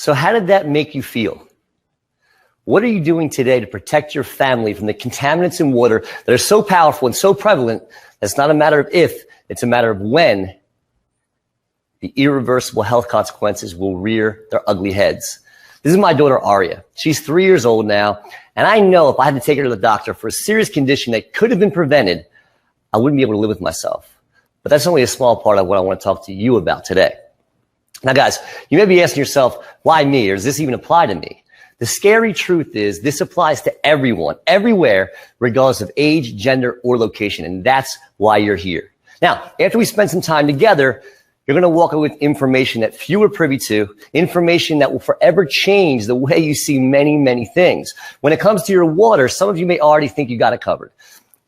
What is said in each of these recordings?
So how did that make you feel? What are you doing today to protect your family from the contaminants in water that are so powerful and so prevalent that it's not a matter of if, it's a matter of when the irreversible health consequences will rear their ugly heads? This is my daughter, Aria. She's 3 years old now, and I know if I had to take her to the doctor for a serious condition that could have been prevented, I wouldn't be able to live with myself. But that's only a small part of what I want to talk to you about today. Now, guys, you may be asking yourself, why me? Or does this even apply to me? The scary truth is this applies to everyone, everywhere, regardless of age, gender, or location. And that's why you're here. Now, after we spend some time together, you're going to walk away with information that few are privy to, information that will forever change the way you see many, many things. When it comes to your water, some of you may already think you got it covered.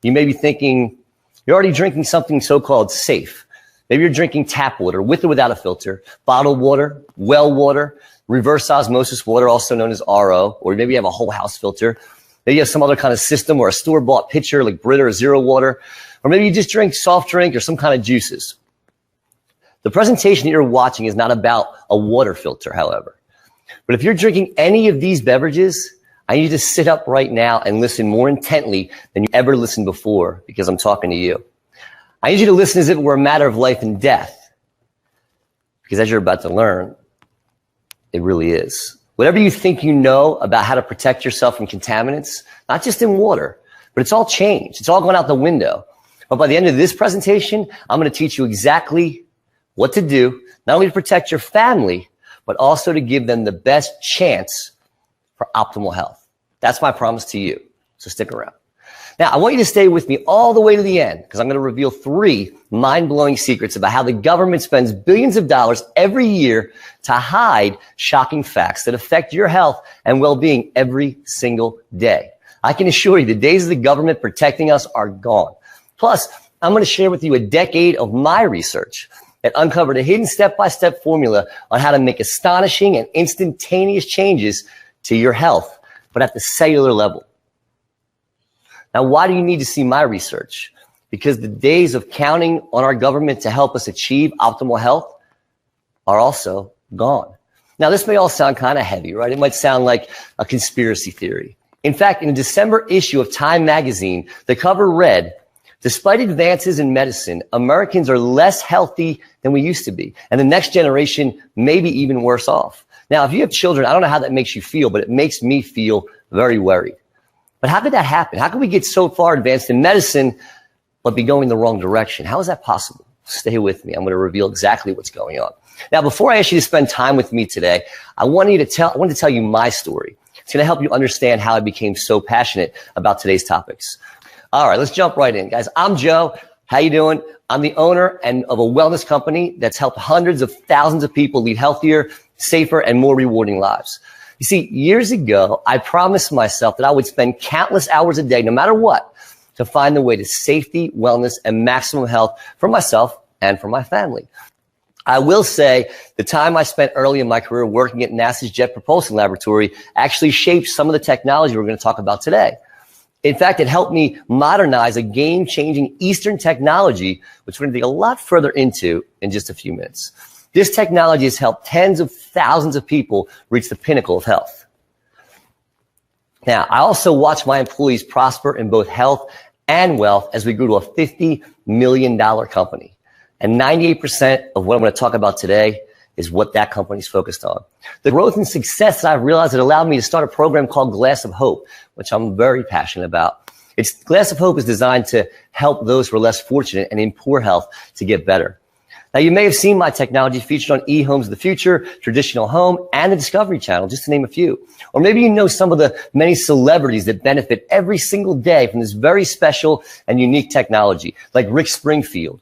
You may be thinking you're already drinking something so-called safe. Maybe you're drinking tap water with or without a filter, bottled water, well water, reverse osmosis water, also known as RO, or maybe you have a whole house filter. Maybe you have some other kind of system or a store-bought pitcher like Brita or Zero Water, or maybe you just drink soft drink or some kind of juices. The presentation that you're watching is not about a water filter, however. But if you're drinking any of these beverages, I need you to sit up right now and listen more intently than you ever listened before, because I'm talking to you. I need you to listen as if it were a matter of life and death, because as you're about to learn, it really is. Whatever you think you know about how to protect yourself from contaminants, not just in water, but it's all changed. It's all gone out the window. But by the end of this presentation, I'm going to teach you exactly what to do, not only to protect your family, but also to give them the best chance for optimal health. That's my promise to you. So stick around. Now, I want you to stay with me all the way to the end, because I'm going to reveal 3 mind-blowing secrets about how the government spends billions of dollars every year to hide shocking facts that affect your health and well-being every single day. I can assure you the days of the government protecting us are gone. Plus, I'm going to share with you a decade of my research that uncovered a hidden step-by-step formula on how to make astonishing and instantaneous changes to your health, but at the cellular level. Now, why do you need to see my research? Because the days of counting on our government to help us achieve optimal health are also gone. Now, this may all sound kind of heavy, right? It might sound like a conspiracy theory. In fact, in a December issue of Time magazine, the cover read, "Despite advances in medicine, Americans are less healthy than we used to be, and the next generation may be even worse off." Now, if you have children, I don't know how that makes you feel, but it makes me feel very worried. But how could that happen? How could we get so far advanced in medicine, but be going the wrong direction? How is that possible? Stay with me. I'm going to reveal exactly what's going on. Now, before I ask you to spend time with me today, I want to tell you my story. It's going to help you understand how I became so passionate about today's topics. All right, let's jump right in, guys. I'm Joe. How you doing? I'm the owner of a wellness company that's helped hundreds of thousands of people lead healthier, safer, and more rewarding lives. You see, years ago, I promised myself that I would spend countless hours a day, no matter what, to find the way to safety, wellness, and maximum health for myself and for my family. I will say the time I spent early in my career working at NASA's Jet Propulsion Laboratory actually shaped some of the technology we're going to talk about today. In fact, it helped me modernize a game-changing Eastern technology, which we're going to dig a lot further into in just a few minutes. This technology has helped tens of thousands of people reach the pinnacle of health. Now, I also watched my employees prosper in both health and wealth as we grew to a $50 million company. And 98% of what I'm going to talk about today is what that company's focused on. The growth and success that I've realized that allowed me to start a program called Glass of Hope, which I'm very passionate about. Glass of Hope is designed to help those who are less fortunate and in poor health to get better. Now, you may have seen my technology featured on eHomes of the Future, Traditional Home, and the Discovery Channel, just to name a few. Or maybe you know some of the many celebrities that benefit every single day from this very special and unique technology, like Rick Springfield.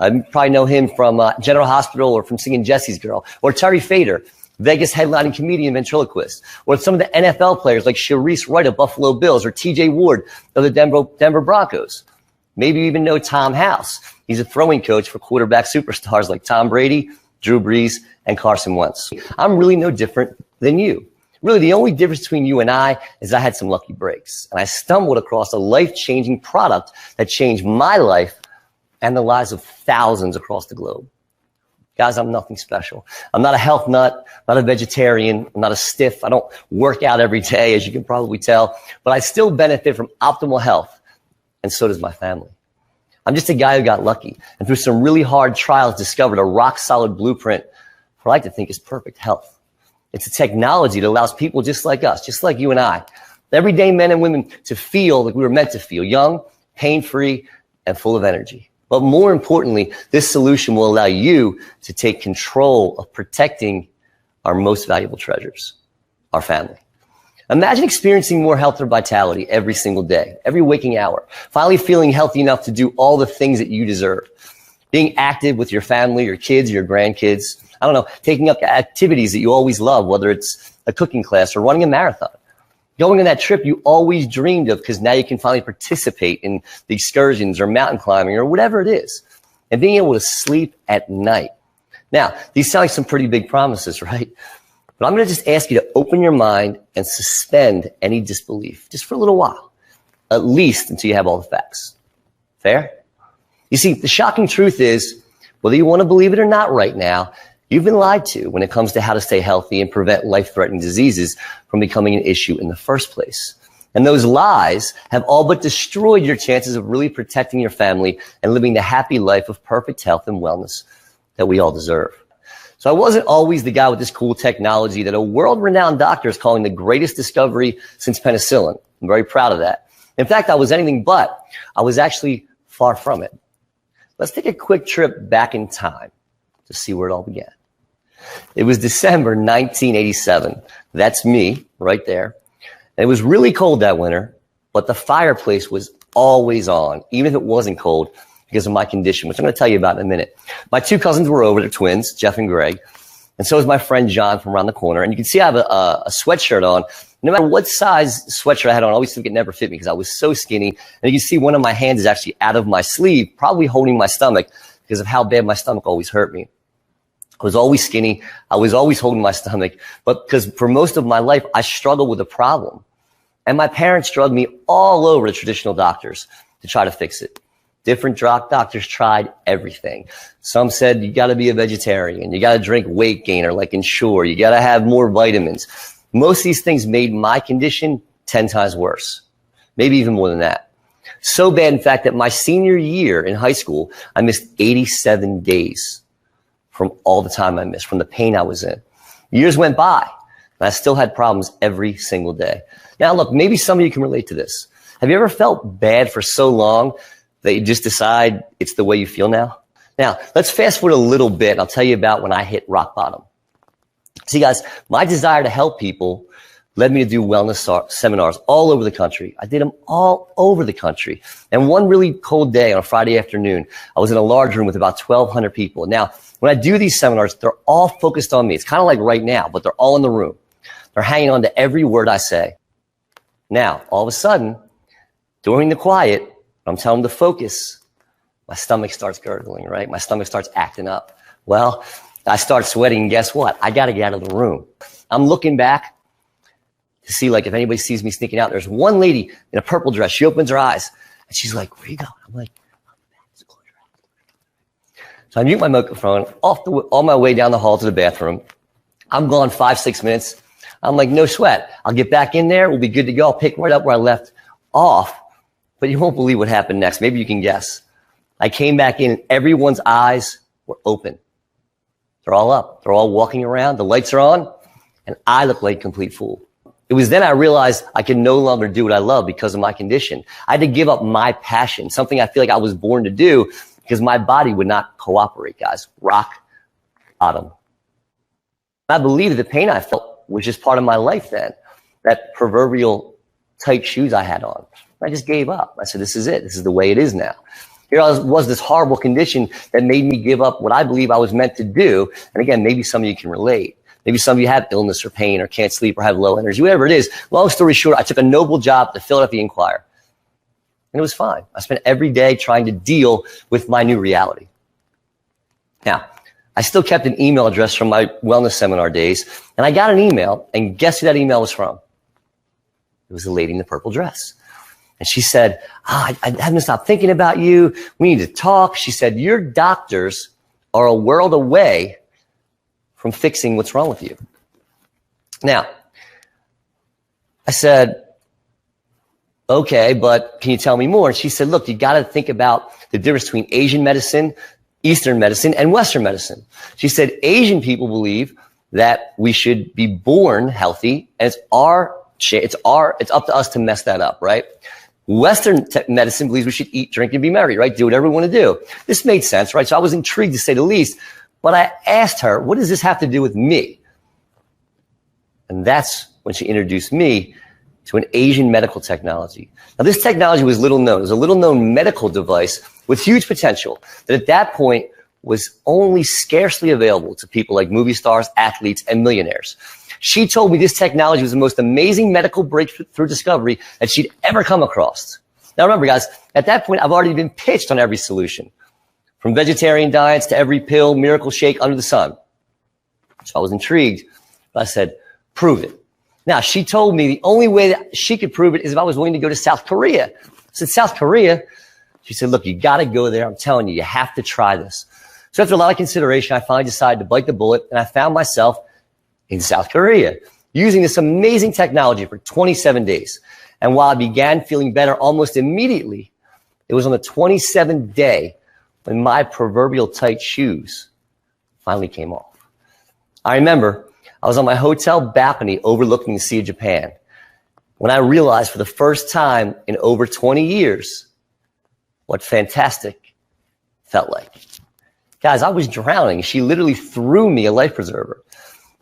You probably know him from General Hospital or from singing Jesse's Girl. Or Terry Fader, Vegas headlining comedian ventriloquist. Or some of the NFL players like Sharice Wright of Buffalo Bills or TJ Ward of the Denver Broncos. Maybe you even know Tom House. He's a throwing coach for quarterback superstars like Tom Brady, Drew Brees, and Carson Wentz. I'm really no different than you. Really, the only difference between you and I is I had some lucky breaks. And I stumbled across a life-changing product that changed my life and the lives of thousands across the globe. Guys, I'm nothing special. I'm not a health nut, not a vegetarian, I'm not a stiff. I don't work out every day, as you can probably tell, but I still benefit from optimal health, and so does my family. I'm just a guy who got lucky and through some really hard trials discovered a rock-solid blueprint for what I like to think is perfect health. It's a technology that allows people just like us, just like you and I, everyday men and women, to feel like we were meant to feel, young, pain-free, and full of energy. But more importantly, this solution will allow you to take control of protecting our most valuable treasures, our family. Imagine experiencing more health or vitality every single day, every waking hour, finally feeling healthy enough to do all the things that you deserve. Being active with your family, your kids, your grandkids, taking up activities that you always love, whether it's a cooking class or running a marathon. Going on that trip you always dreamed of because now you can finally participate in the excursions or mountain climbing or whatever it is. And being able to sleep at night. Now, these sound like some pretty big promises, right? But I'm going to just ask you to open your mind and suspend any disbelief just for a little while, at least until you have all the facts. Fair? You see, the shocking truth is, whether you want to believe it or not right now, you've been lied to when it comes to how to stay healthy and prevent life-threatening diseases from becoming an issue in the first place. And those lies have all but destroyed your chances of really protecting your family and living the happy life of perfect health and wellness that we all deserve. So I wasn't always the guy with this cool technology that a world-renowned doctor is calling the greatest discovery since penicillin. I'm very proud of that. In fact, I was anything but. I was actually far from it. Let's take a quick trip back in time to see where it all began. It was December 1987. That's me right there. And it was really cold that winter, but the fireplace was always on, even if it wasn't cold, because of my condition, which I'm going to tell you about in a minute. My two cousins were over, they're twins, Jeff and Greg. And so is my friend John from around the corner. And you can see I have a sweatshirt on. No matter what size sweatshirt I had on, I always think it never fit me because I was so skinny. And you can see one of my hands is actually out of my sleeve, probably holding my stomach because of how bad my stomach always hurt me. I was always skinny. I was always holding my stomach. But because for most of my life, I struggled with a problem. And my parents drugged me all over to traditional doctors to try to fix it. Different doctors tried everything. Some said, you got to be a vegetarian. You got to drink weight gainer like Ensure. You got to have more vitamins. Most of these things made my condition 10 times worse. Maybe even more than that. So bad, in fact, that my senior year in high school, I missed 87 days from all the time I missed, from the pain I was in. Years went by, and I still had problems every single day. Now, look, maybe some of you can relate to this. Have you ever felt bad for so long that you just decide it's the way you feel now? Now, let's fast forward a little bit, and I'll tell you about when I hit rock bottom. See, guys, my desire to help people led me to do wellness seminars all over the country. I did them all over the country. And one really cold day on a Friday afternoon, I was in a large room with about 1,200 people. Now, when I do these seminars, they're all focused on me. It's kind of like right now, but they're all in the room. They're hanging on to every word I say. Now, all of a sudden, during the quiet, I'm telling them to focus, my stomach starts gurgling, right? My stomach starts acting up. Well, I start sweating, and guess what? I got to get out of the room. I'm looking back to see, like, if anybody sees me sneaking out. There's one lady in a purple dress. She opens her eyes, and she's like, where you going? I'm like, so I mute my microphone on my way down the hall to the bathroom. I'm gone 5-6 minutes. I'm like, no sweat. I'll get back in there. We'll be good to go. I'll pick right up where I left off. But you won't believe what happened next. Maybe you can guess. I came back in, and everyone's eyes were open. They're all up. They're all walking around. The lights are on, and I look like a complete fool. It was then I realized I could no longer do what I love because of my condition. I had to give up my passion, something I feel like I was born to do, because my body would not cooperate, guys. Rock bottom. I believe the pain I felt was just part of my life then, that proverbial tight shoes I had on. I just gave up. I said, this is it. This is the way it is now. Here was this horrible condition that made me give up what I believe I was meant to do. And again, maybe some of you can relate. Maybe some of you have illness or pain or can't sleep or have low energy, whatever it is. Long story short, I took a noble job at the Philadelphia Inquirer. And it was fine. I spent every day trying to deal with my new reality. Now, I still kept an email address from my wellness seminar days, and I got an email, and guess who that email was from? It was the lady in the purple dress. And she said, I haven't stopped thinking about you. We need to talk. She said, your doctors are a world away from fixing what's wrong with you. Now, I said, okay, but can you tell me more? And she said, look, you got to think about the difference between Asian medicine, Eastern medicine, and Western medicine. She said, Asian people believe that we should be born healthy, and it's up to us to mess that up, right? Western medicine believes we should eat, drink, and be merry, right? Do whatever we want to do. This made sense, right? So I was intrigued to say the least, but I asked her, what does this have to do with me? And that's when she introduced me to an Asian medical technology. Now, this technology was little known. It was a little known medical device with huge potential that at that point was only scarcely available to people like movie stars, athletes, and millionaires. She told me this technology was the most amazing medical breakthrough discovery that she'd ever come across. Now remember, guys, at that point, I've already been pitched on every solution, from vegetarian diets to every pill, miracle shake under the sun. So I was intrigued, but I said, prove it. Now, she told me the only way that she could prove it is if I was willing to go to South Korea. I said, South Korea? She said, look, you got to go there. I'm telling you, you have to try this. So after a lot of consideration, I finally decided to bite the bullet, and I found myself in South Korea using this amazing technology for 27 days. And while I began feeling better almost immediately, it was on the 27th day when my proverbial tight shoes finally came off. I remember I was on my hotel balcony overlooking the Sea of Japan when I realized for the first time in over 20 years what fantastic felt like. Guys, I was drowning. She literally threw me a life preserver.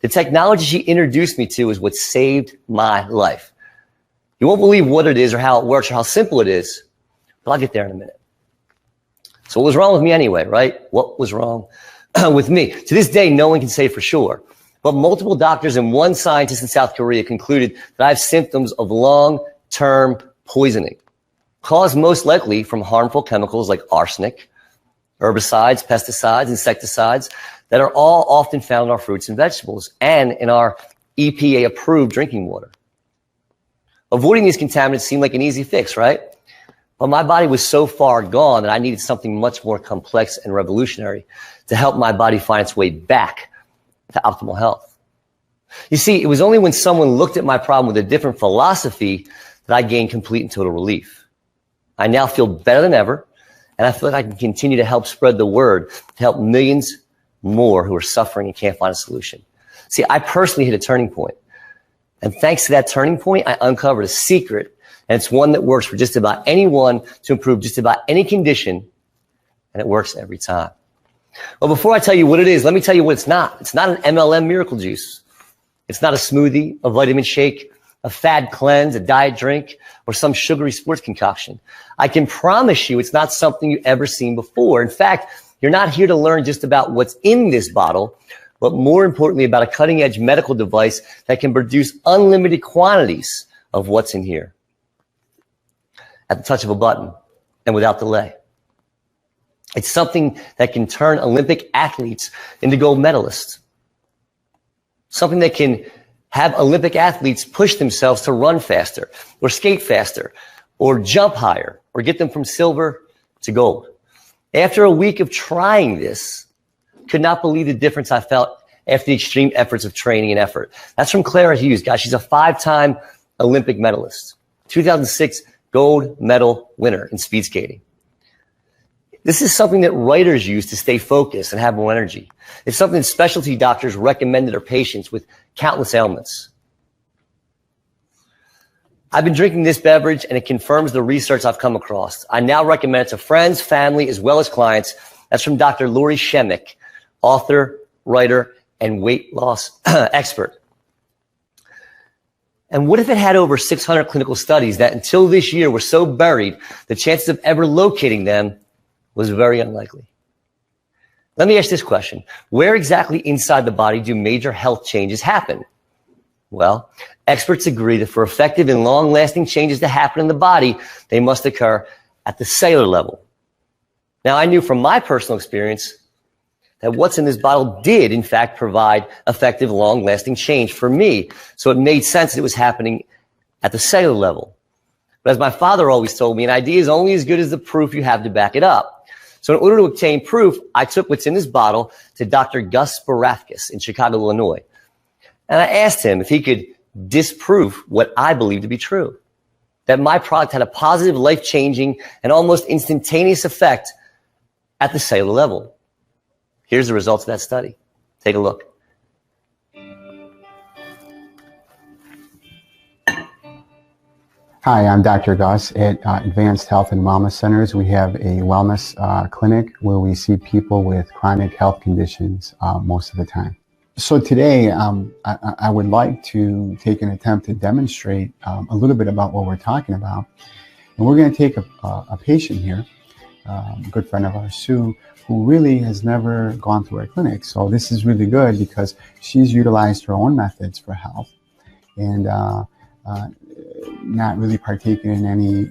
The technology she introduced me to is what saved my life. You won't believe what it is or how it works or how simple it is, but I'll get there in a minute. So what was wrong with me anyway, right? What was wrong with me? To this day, no one can say for sure. But multiple doctors and one scientist in South Korea concluded that I have symptoms of long-term poisoning, caused most likely from harmful chemicals like arsenic, herbicides, pesticides, insecticides that are all often found in our fruits and vegetables and in our EPA-approved drinking water. Avoiding these contaminants seemed like an easy fix, right? But my body was so far gone that I needed something much more complex and revolutionary to help my body find its way back to optimal health. You see, it was only when someone looked at my problem with a different philosophy that I gained complete and total relief. I now feel better than ever, and I feel like I can continue to help spread the word to help millions more who are suffering and can't find a solution. See, I personally hit a turning point. And thanks to that turning point, I uncovered a secret, and it's one that works for just about anyone to improve just about any condition, and it works every time. Well, before I tell you what it is, let me tell you what it's not. It's not an MLM miracle juice. It's not a smoothie, a vitamin shake, a fad cleanse, a diet drink, or some sugary sports concoction. I can promise you it's not something you've ever seen before. In fact, you're not here to learn just about what's in this bottle, but more importantly about a cutting-edge medical device that can produce unlimited quantities of what's in here at the touch of a button and without delay. It's something that can turn Olympic athletes into gold medalists. Something that can have Olympic athletes push themselves to run faster or skate faster or jump higher or get them from silver to gold. After a week of trying this, could not believe the difference I felt after the extreme efforts of training and effort. That's from Clara Hughes, guys. She's a 5-time Olympic medalist, 2006 gold medal winner in speed skating. This is something that writers use to stay focused and have more energy. It's something specialty doctors recommend to their patients with countless ailments. I've been drinking this beverage, and it confirms the research I've come across. I now recommend it to friends, family, as well as clients. That's from Dr. Lori Shemek, author, writer, and weight loss expert. And what if it had over 600 clinical studies that until this year were so buried, the chances of ever locating them was very unlikely? Let me ask this question. Where exactly inside the body do major health changes happen? Well, experts agree that for effective and long-lasting changes to happen in the body, they must occur at the cellular level. Now, I knew from my personal experience that what's in this bottle did, in fact, provide effective, long-lasting change for me. So it made sense that it was happening at the cellular level. But as my father always told me, an idea is only as good as the proof you have to back it up. So in order to obtain proof, I took what's in this bottle to Dr. Gus Barafkis in Chicago, Illinois. And I asked him if he could disprove what I believe to be true, that my product had a positive, life-changing, and almost instantaneous effect at the cellular level. Here's the results of that study. Take a look. Hi, I'm Dr. Gus at Advanced Health and Wellness Centers. We have a wellness clinic where we see people with chronic health conditions most of the time. So today, I would like to take an attempt to demonstrate a little bit about what we're talking about. And we're going to take a patient here, a good friend of ours, Sue, who really has never gone through our clinic. So this is really good because she's utilized her own methods for health and not really partaking in any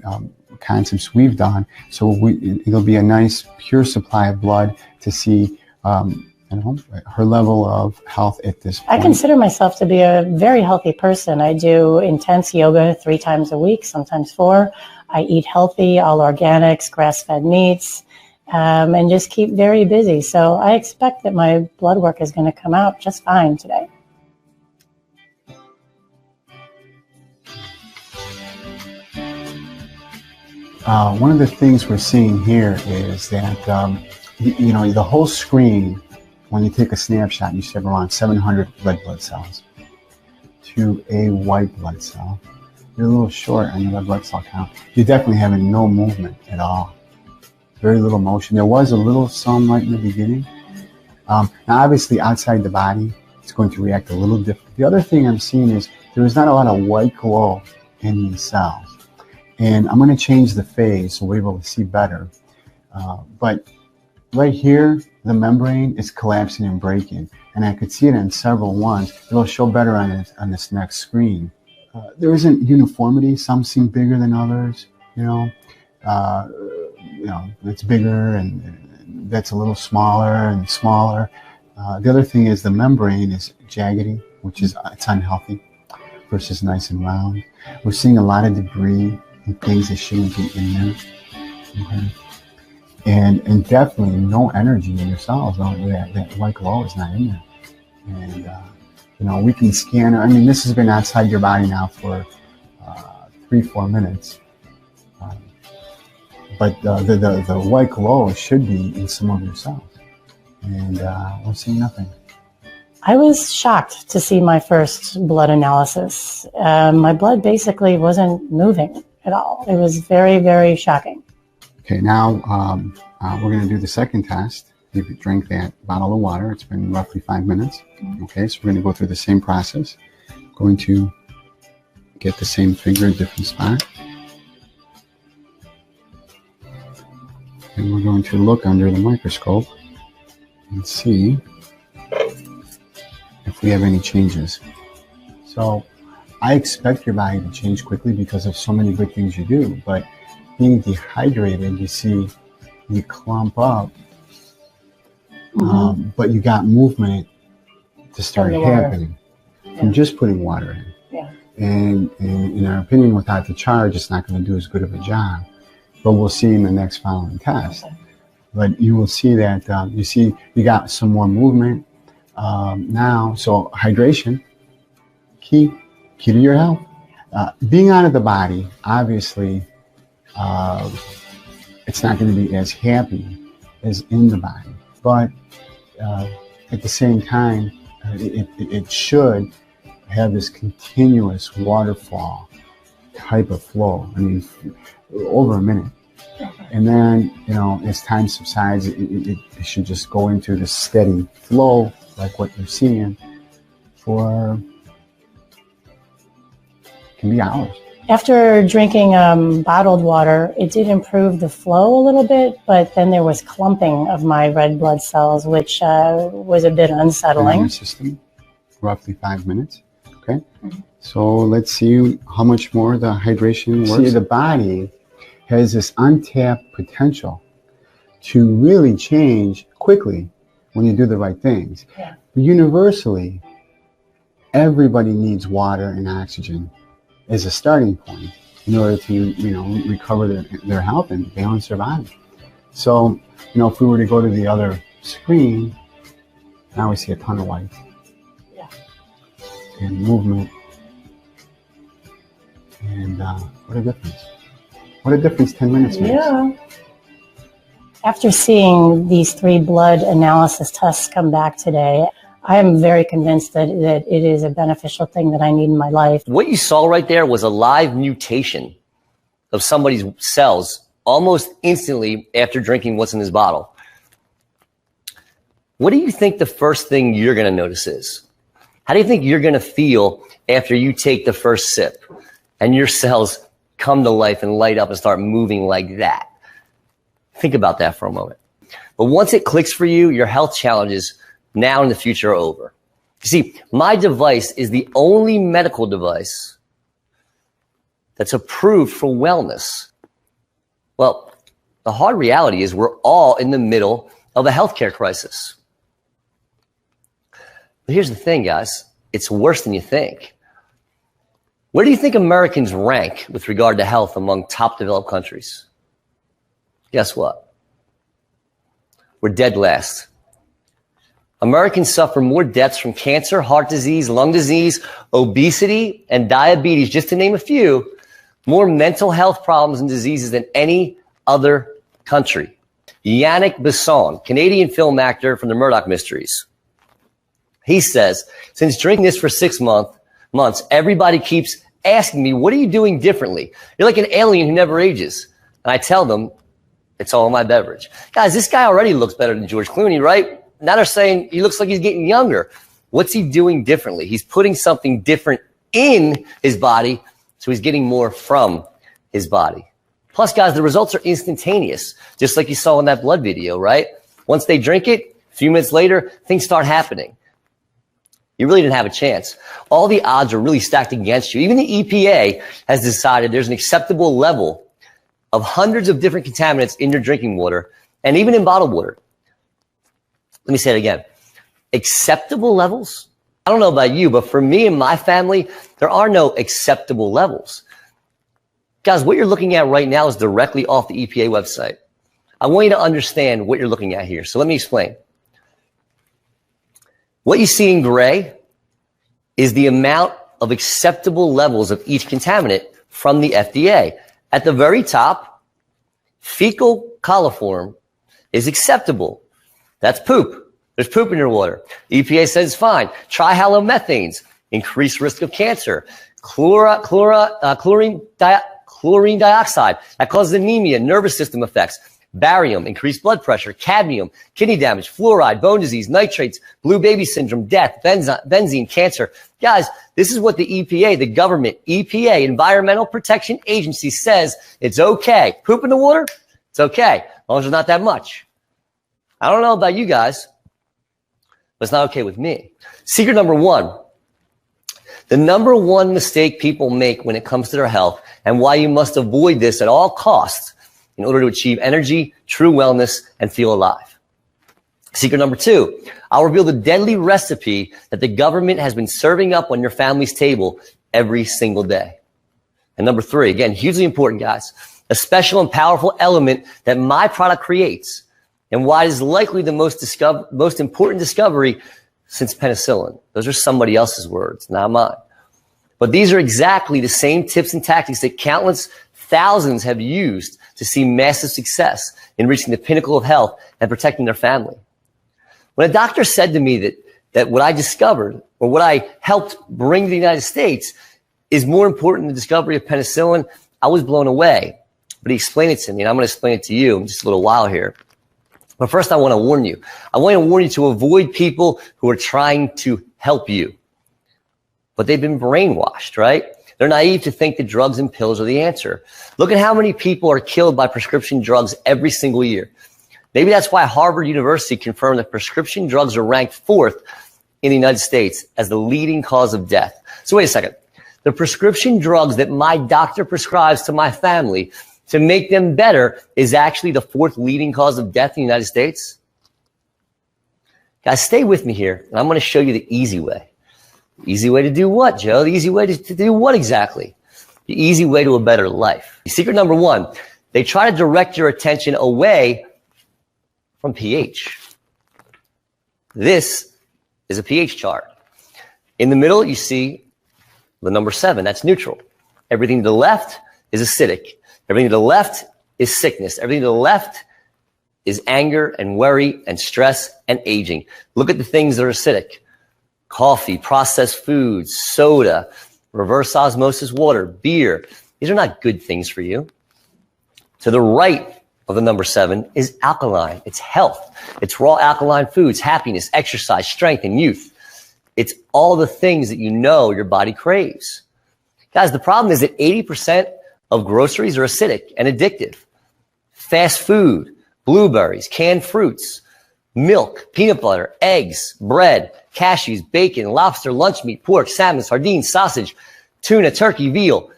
concepts we've done. So it'll be a nice pure supply of blood to see her level of health at this point. I consider myself to be a very healthy person. I do intense yoga 3 times a week, sometimes 4. I eat healthy, all organics, grass-fed meats, and just keep very busy. So I expect that my blood work is going to come out just fine today. One of the things we're seeing here is that, the whole screen, when you take a snapshot, you have around 700 red blood cells to a white blood cell. You're a little short on your red blood cell count. You're definitely having no movement at all. Very little motion. There was a little sunlight in the beginning. Now, obviously, outside the body, it's going to react a little different. The other thing I'm seeing is there is not a lot of white glow in these cells. And I'm going to change the phase so we're able to see better. But right here, the membrane is collapsing and breaking. And I could see it in several ones. It'll show better on this next screen. There isn't uniformity. Some seem bigger than others. It's bigger and that's a little smaller and smaller. The other thing is the membrane is jaggedy, which is it's unhealthy versus nice and round. We're seeing a lot of debris and things that shouldn't be in there. Okay. And definitely no energy in your cells. That white glow is not in there. And, we can scan. I mean, this has been outside your body now for 3-4 minutes. But the white glow should be in some of your cells. And we're seeing nothing. I was shocked to see my first blood analysis. My blood basically wasn't moving at all. It was very, very shocking. Okay, now we're going to do the second test. You drink that bottle of water. It's been roughly 5 minutes. Okay, so we're going to go through the same process. Going to get the same finger in a different spot. And we're going to look under the microscope and see if we have any changes. So I expect your body to change quickly because of so many good things you do, but being dehydrated, you see, you clump up, but you got movement to start happening from just putting water in. Yeah. And in our opinion, without the charge, it's not going to do as good of a job. But we'll see in the next following test. Okay. But you will see that you got some more movement now. So hydration, key to your health. Being out of the body, obviously, it's not going to be as happy as in the body. But at the same time, it should have this continuous waterfall type of flow. I mean, over a minute. And then, as time subsides, it should just go into this steady flow, like what you're seeing, can be hours. After drinking bottled water, it did improve the flow a little bit, but then there was clumping of my red blood cells, which was a bit unsettling. In your system, roughly 5 minutes. Okay. So let's see how much more the hydration works. See, the body has this untapped potential to really change quickly when you do the right things. Yeah. Universally, everybody needs water and oxygen as a starting point in order to, recover their health and balance their body. So, if we were to go to the other screen, now we see a ton of white. Yeah. And movement. And what a difference. What a difference 10 minutes makes. Yeah. After seeing these 3 blood analysis tests come back today, I am very convinced that it is a beneficial thing that I need in my life. What you saw right there was a live mutation of somebody's cells almost instantly after drinking what's in this bottle. What do you think the first thing you're going to notice is? How do you think you're going to feel after you take the first sip and your cells come to life and light up and start moving like that? Think about that for a moment. But once it clicks for you, your health challenges now and in the future are over. You see, my device is the only medical device that's approved for wellness. Well, the hard reality is we're all in the middle of a healthcare crisis. But here's the thing, guys. It's worse than you think. Where do you think Americans rank with regard to health among top developed countries? Guess what? We're dead last. Americans suffer more deaths from cancer, heart disease, lung disease, obesity, and diabetes, just to name a few, more mental health problems and diseases than any other country. Yannick Besson, Canadian film actor from the Murdoch Mysteries. He says, since drinking this for 6 months, everybody keeps asking me, what are you doing differently? You're like an alien who never ages. And I tell them, it's all in my beverage. Guys, this guy already looks better than George Clooney, right? Now they're saying he looks like he's getting younger. What's he doing differently? He's putting something different in his body, so he's getting more from his body. Plus, guys, the results are instantaneous, just like you saw in that blood video, right? Once they drink it, a few minutes later, things start happening. You really didn't have a chance. All the odds are really stacked against you. Even the EPA has decided there's an acceptable level of hundreds of different contaminants in your drinking water and even in bottled water. Let me say it again. Acceptable levels? I don't know about you, but for me and my family, there are no acceptable levels. Guys, what you're looking at right now is directly off the EPA website. I want you to understand what you're looking at here. So let me explain. What you see in gray is the amount of acceptable levels of each contaminant from the FDA. At the very top, fecal coliform is acceptable. That's poop. There's poop in your water. EPA says it's fine. Trihalomethanes, increased risk of cancer. Chlorine dioxide, that causes anemia, nervous system effects. Barium, increased blood pressure. Cadmium, kidney damage. Fluoride, bone disease. Nitrates, blue baby syndrome, death, benzene, cancer. Guys, this is what the EPA, the government, EPA, Environmental Protection Agency says it's okay. Poop in the water? It's okay, as long as there's not that much. I don't know about you guys, but it's not okay with me. Secret number 1. The number 1 mistake people make when it comes to their health and why you must avoid this at all costs in order to achieve energy, true wellness, and feel alive. Secret number 2, I'll reveal the deadly recipe that the government has been serving up on your family's table every single day. And number 3, again, hugely important, guys, a special and powerful element that my product creates and why it is likely the most important discovery since penicillin. Those are somebody else's words, not mine. But these are exactly the same tips and tactics that countless thousands have used to see massive success in reaching the pinnacle of health and protecting their family. When a doctor said to me that what I discovered or what I helped bring to the United States is more important than the discovery of penicillin, I was blown away. But he explained it to me, and I'm going to explain it to you in just a little while here. But first, I want to warn you. I want to warn you to avoid people who are trying to help you. But they've been brainwashed, right? They're naive to think that drugs and pills are the answer. Look at how many people are killed by prescription drugs every single year. Maybe that's why Harvard University confirmed that prescription drugs are ranked 4th in the United States as the leading cause of death. So wait a second. The prescription drugs that my doctor prescribes to my family to make them better is actually the 4th leading cause of death in the United States? Guys, stay with me here, and I'm going to show you the easy way. The easy way to do what, Joe? The easy way to do what exactly? The easy way to a better life. Secret number 1, they try to direct your attention away from pH. This is a pH chart. In the middle, you see the number 7. That's neutral. Everything to the left is acidic. Everything to the left is sickness. Everything to the left is anger and worry and stress and aging. Look at the things that are acidic. Coffee, processed foods, soda, reverse osmosis water, beer. These are not good things for you. To the right of the number 7 is alkaline. It's health. It's raw alkaline foods, happiness, exercise, strength, and youth. It's all the things that you know your body craves. Guys, the problem is that 80% of groceries are acidic and addictive. Fast food, blueberries, canned fruits, milk, peanut butter, eggs, bread, cashews, bacon, lobster, lunch meat, pork, salmon, sardines, sausage, tuna, turkey, veal.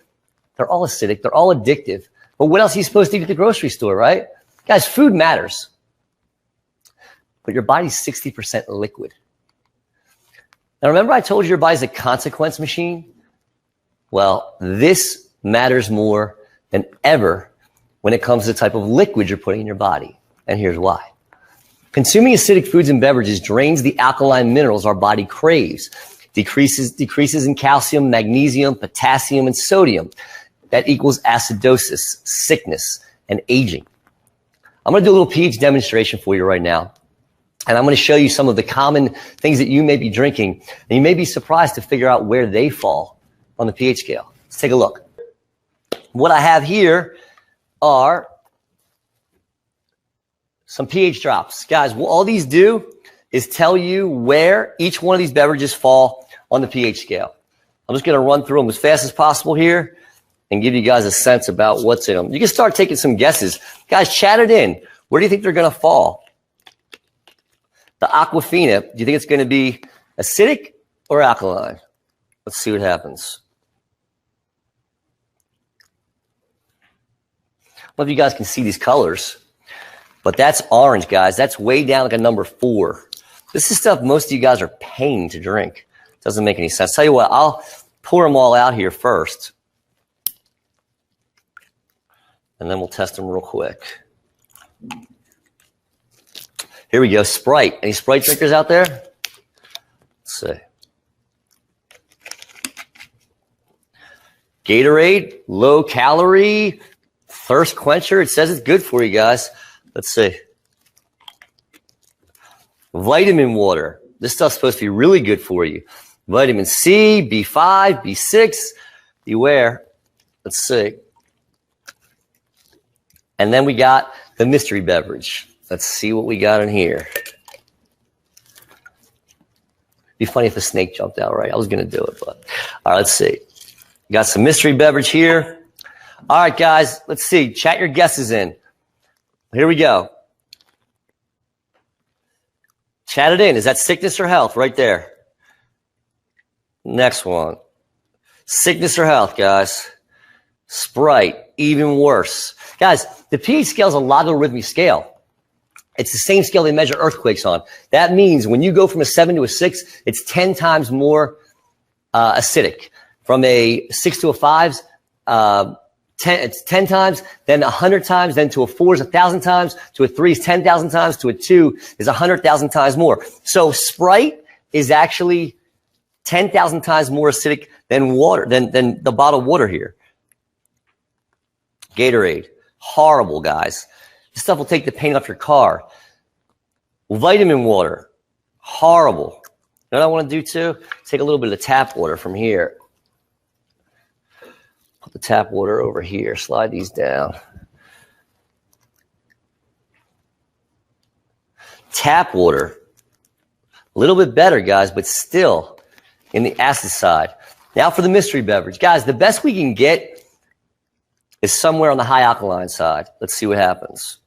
They're all acidic. They're all addictive. But what else are you supposed to eat at the grocery store, right? Guys, food matters. But your body's 60% liquid. Now, remember I told you your body's a consequence machine? Well, this matters more than ever when it comes to the type of liquid you're putting in your body. And here's why. Consuming acidic foods and beverages drains the alkaline minerals our body craves, decreases in calcium, magnesium, potassium, and sodium. That equals acidosis, sickness, and aging. I'm going to do a little pH demonstration for you right now. And I'm going to show you some of the common things that you may be drinking. And you may be surprised to figure out where they fall on the pH scale. Let's take a look. What I have here are some pH drops. Guys, what all these do is tell you where each one of these beverages fall on the pH scale. I'm just going to run through them as fast as possible here and give you guys a sense about what's in them. You can start taking some guesses. Guys, chat it in. Where do you think they're going to fall? The Aquafina, do you think it's going to be acidic or alkaline? Let's see what happens. I don't know if you guys can see these colors, but that's orange, guys. That's way down like a number 4. This is stuff most of you guys are paying to drink. Doesn't make any sense. Tell you what, I'll pour them all out here first. And then we'll test them real quick. Here we go, Sprite. Any Sprite drinkers out there? Let's see. Gatorade, low calorie, thirst quencher. It says it's good for you guys. Let's see. Vitamin water. This stuff's supposed to be really good for you. Vitamin C, B5, B6. Beware. Let's see. And then we got the mystery beverage. Let's see what we got in here. Be funny if a snake jumped out, right? I was going to do it, but all right, let's see. We got some mystery beverage here. All right, guys, let's see. Chat your guesses in. Here we go. Chat it in. Is that sickness or health? Right there. Next one. Sickness or health, guys. Sprite, even worse. Guys, the pH scale is a logarithmic scale. It's the same scale they measure earthquakes on. That means when you go from a 7 to a 6, it's 10 times more acidic. From a 6 to a 5, it's 10 times, then 100 times, then to a 4 is 1,000 times, to a 3 is 10,000 times, to a 2 is 100,000 times more. So Sprite is actually 10,000 times more acidic than water, than the bottled water here. Gatorade, horrible, guys. This stuff will take the paint off your car. Vitamin water, horrible. You know what I want to do too? Take a little bit of tap water from here. Put the tap water over here. Slide these down. Tap water, a little bit better, guys, but still in the acid side. Now for the mystery beverage. Guys, the best we can get is somewhere on the high alkaline side. Let's see what happens.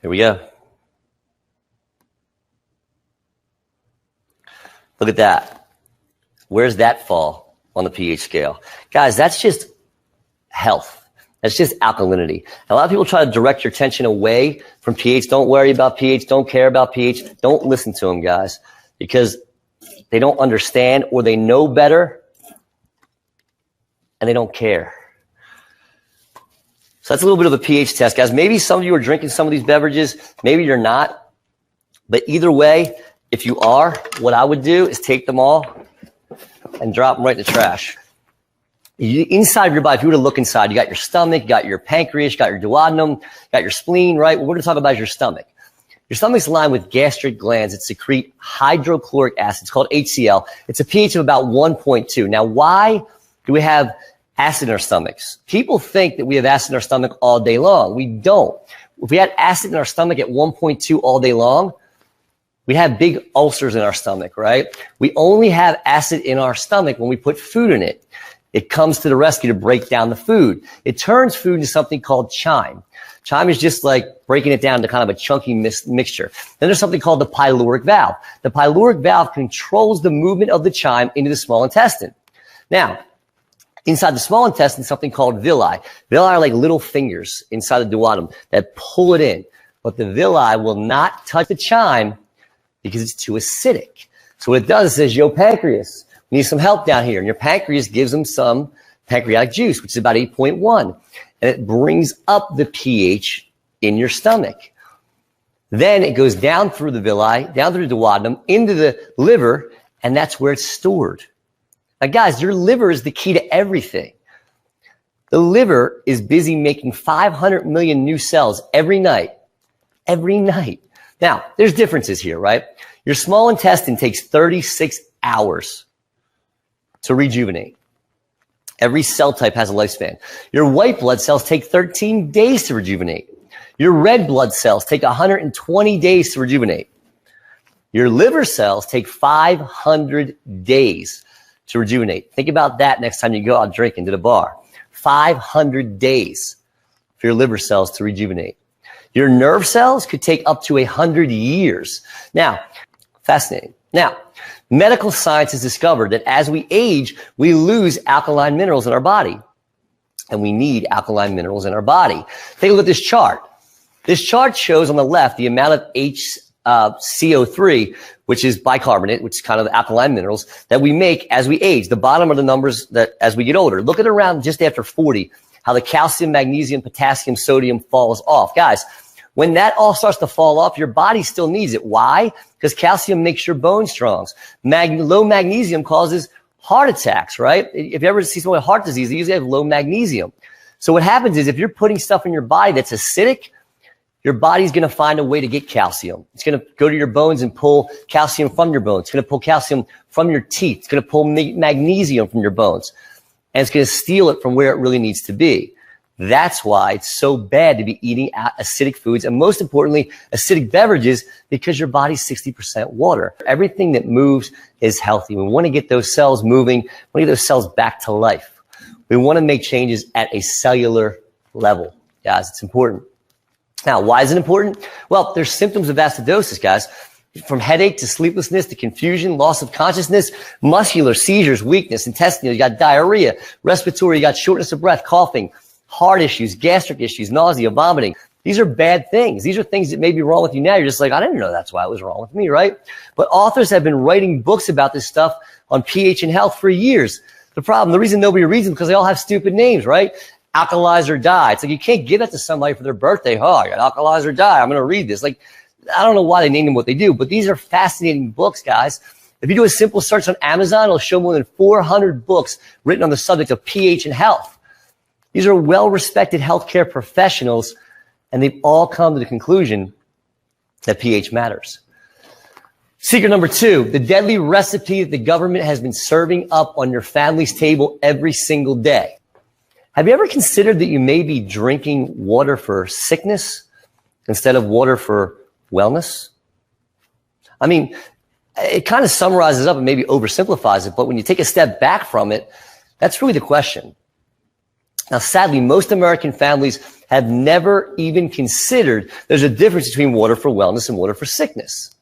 Here we go. Look at that. Where's that fall on the pH scale? Guys, that's just health. That's just alkalinity. A lot of people try to direct your attention away from pH. Don't worry about pH. Don't care about pH. Don't listen to them, guys, because they don't understand or they know better and they don't care. So that's a little bit of a pH test, guys. Maybe some of you are drinking some of these beverages. Maybe you're not. But either way, if you are, what I would do is take them all and drop them right in the trash. Inside of your body, if you were to look inside, you got your stomach, you got your pancreas, you got your duodenum, you got your spleen, right? What we're going to talk about is your stomach. Your stomach's lined with gastric glands that secrete hydrochloric acid. It's called HCl. It's a pH of about 1.2. Now, why do we have acid in our stomachs? People think that we have acid in our stomach all day long. We don't. If we had acid in our stomach at 1.2 all day long, we'd have big ulcers in our stomach, right? We only have acid in our stomach when we put food in it. It comes to the rescue to break down the food. It turns food into something called chyme. Chyme is just like breaking it down to kind of a chunky mixture. Then there's something called the pyloric valve. The pyloric valve controls the movement of the chyme into the small intestine. Now, inside the small intestine, something called villi. Villi are like little fingers inside the duodenum that pull it in. But the villi will not touch the chyme because it's too acidic. So what it does is it says, yo, pancreas, we need some help down here. And your pancreas gives them some pancreatic juice, which is about 8.1. And it brings up the pH in your stomach. Then it goes down through the villi, down through the duodenum, into the liver, and that's where it's stored. Now, guys, your liver is the key to everything. The liver is busy making 500 million new cells every night. Every night. Now, there's differences here, right? Your small intestine takes 36 hours to rejuvenate. Every cell type has a lifespan. Your white blood cells take 13 days to rejuvenate. Your red blood cells take 120 days to rejuvenate. Your liver cells take 500 days to rejuvenate. Think about that next time you go out drinking to the bar. 500 days for your liver cells to rejuvenate. Your nerve cells could take up to 100 years. Now, fascinating. Now, medical science has discovered that as we age, we lose alkaline minerals in our body. And we need alkaline minerals in our body. Take a look at this chart. This chart shows on the left the amount of HCO3, which is bicarbonate, which is kind of alkaline minerals, that we make as we age. The bottom are the numbers that as we get older. Look at around just after 40, how the calcium, magnesium, potassium, sodium falls off. Guys, when that all starts to fall off, your body still needs it. Why? Because calcium makes your bones strong. Low magnesium causes heart attacks, right? If you ever see someone with heart disease, they usually have low magnesium. So what happens is if you're putting stuff in your body that's acidic, your body's going to find a way to get calcium. It's going to go to your bones and pull calcium from your bones. It's going to pull calcium from your teeth. It's going to pull magnesium from your bones. And it's going to steal it from where it really needs to be. That's why it's so bad to be eating acidic foods and, most importantly, acidic beverages, because your body's 60% water. Everything that moves is healthy. We want to get those cells moving. We want to get those cells back to life. We want to make changes at a cellular level. Guys, it's important. Now, why is it important? Well, there's symptoms of acidosis, guys. From headache to sleeplessness to confusion, loss of consciousness, muscular seizures, weakness, intestinal, you got diarrhea, respiratory, you got shortness of breath, coughing, heart issues, gastric issues, nausea, vomiting. These are bad things. These are things that may be wrong with you now. You're just like, I didn't know that's why it was wrong with me, right? But authors have been writing books about this stuff on pH and health for years. The reason nobody reads them, because they all have stupid names, right? Alkalize or die. It's like you can't give that to somebody for their birthday. Oh, I got alkalize or die. I'm going to read this. Like, I don't know why they name them what they do, but these are fascinating books, guys. If you do a simple search on Amazon, it'll show more than 400 books written on the subject of pH and health. These are well-respected healthcare professionals, and they've all come to the conclusion that pH matters. Secret number 2, the deadly recipe that the government has been serving up on your family's table every single day. Have you ever considered that you may be drinking water for sickness instead of water for wellness? I mean, it kind of summarizes up and maybe oversimplifies it, but when you take a step back from it, that's really the question. Now, sadly, most American families have never even considered there's a difference between water for wellness and water for sickness.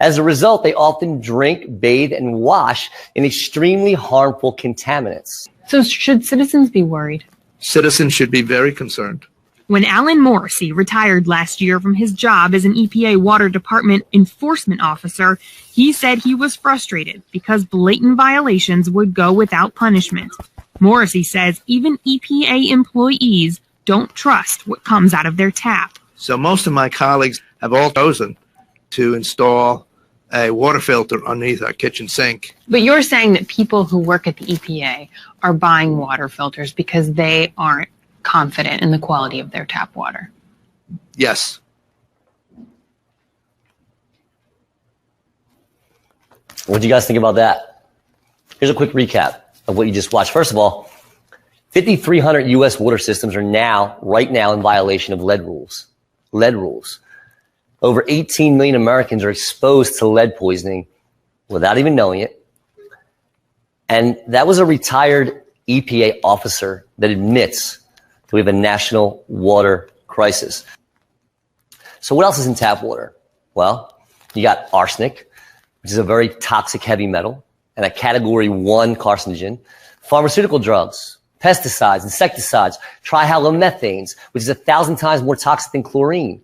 As a result, they often drink, bathe, and wash in extremely harmful contaminants. So should citizens be worried? Citizens should be very concerned. When Alan Morrissey retired last year from his job as an EPA Water Department enforcement officer, he said he was frustrated because blatant violations would go without punishment. Morrissey says even EPA employees don't trust what comes out of their tap. So most of my colleagues have all chosen to install a water filter underneath our kitchen sink. But you're saying that people who work at the EPA are buying water filters because they aren't confident in the quality of their tap water. Yes. What do you guys think about that? Here's a quick recap of what you just watched. First of all, 5,300 U.S. water systems are right now in violation of lead rules. Lead rules. Over 18 million Americans are exposed to lead poisoning without even knowing it. And that was a retired EPA officer that admits that we have a national water crisis. So what else is in tap water? Well, you got arsenic, which is a very toxic heavy metal and a category 1 carcinogen, pharmaceutical drugs, pesticides, insecticides, trihalomethanes, which is 1,000 times more toxic than chlorine.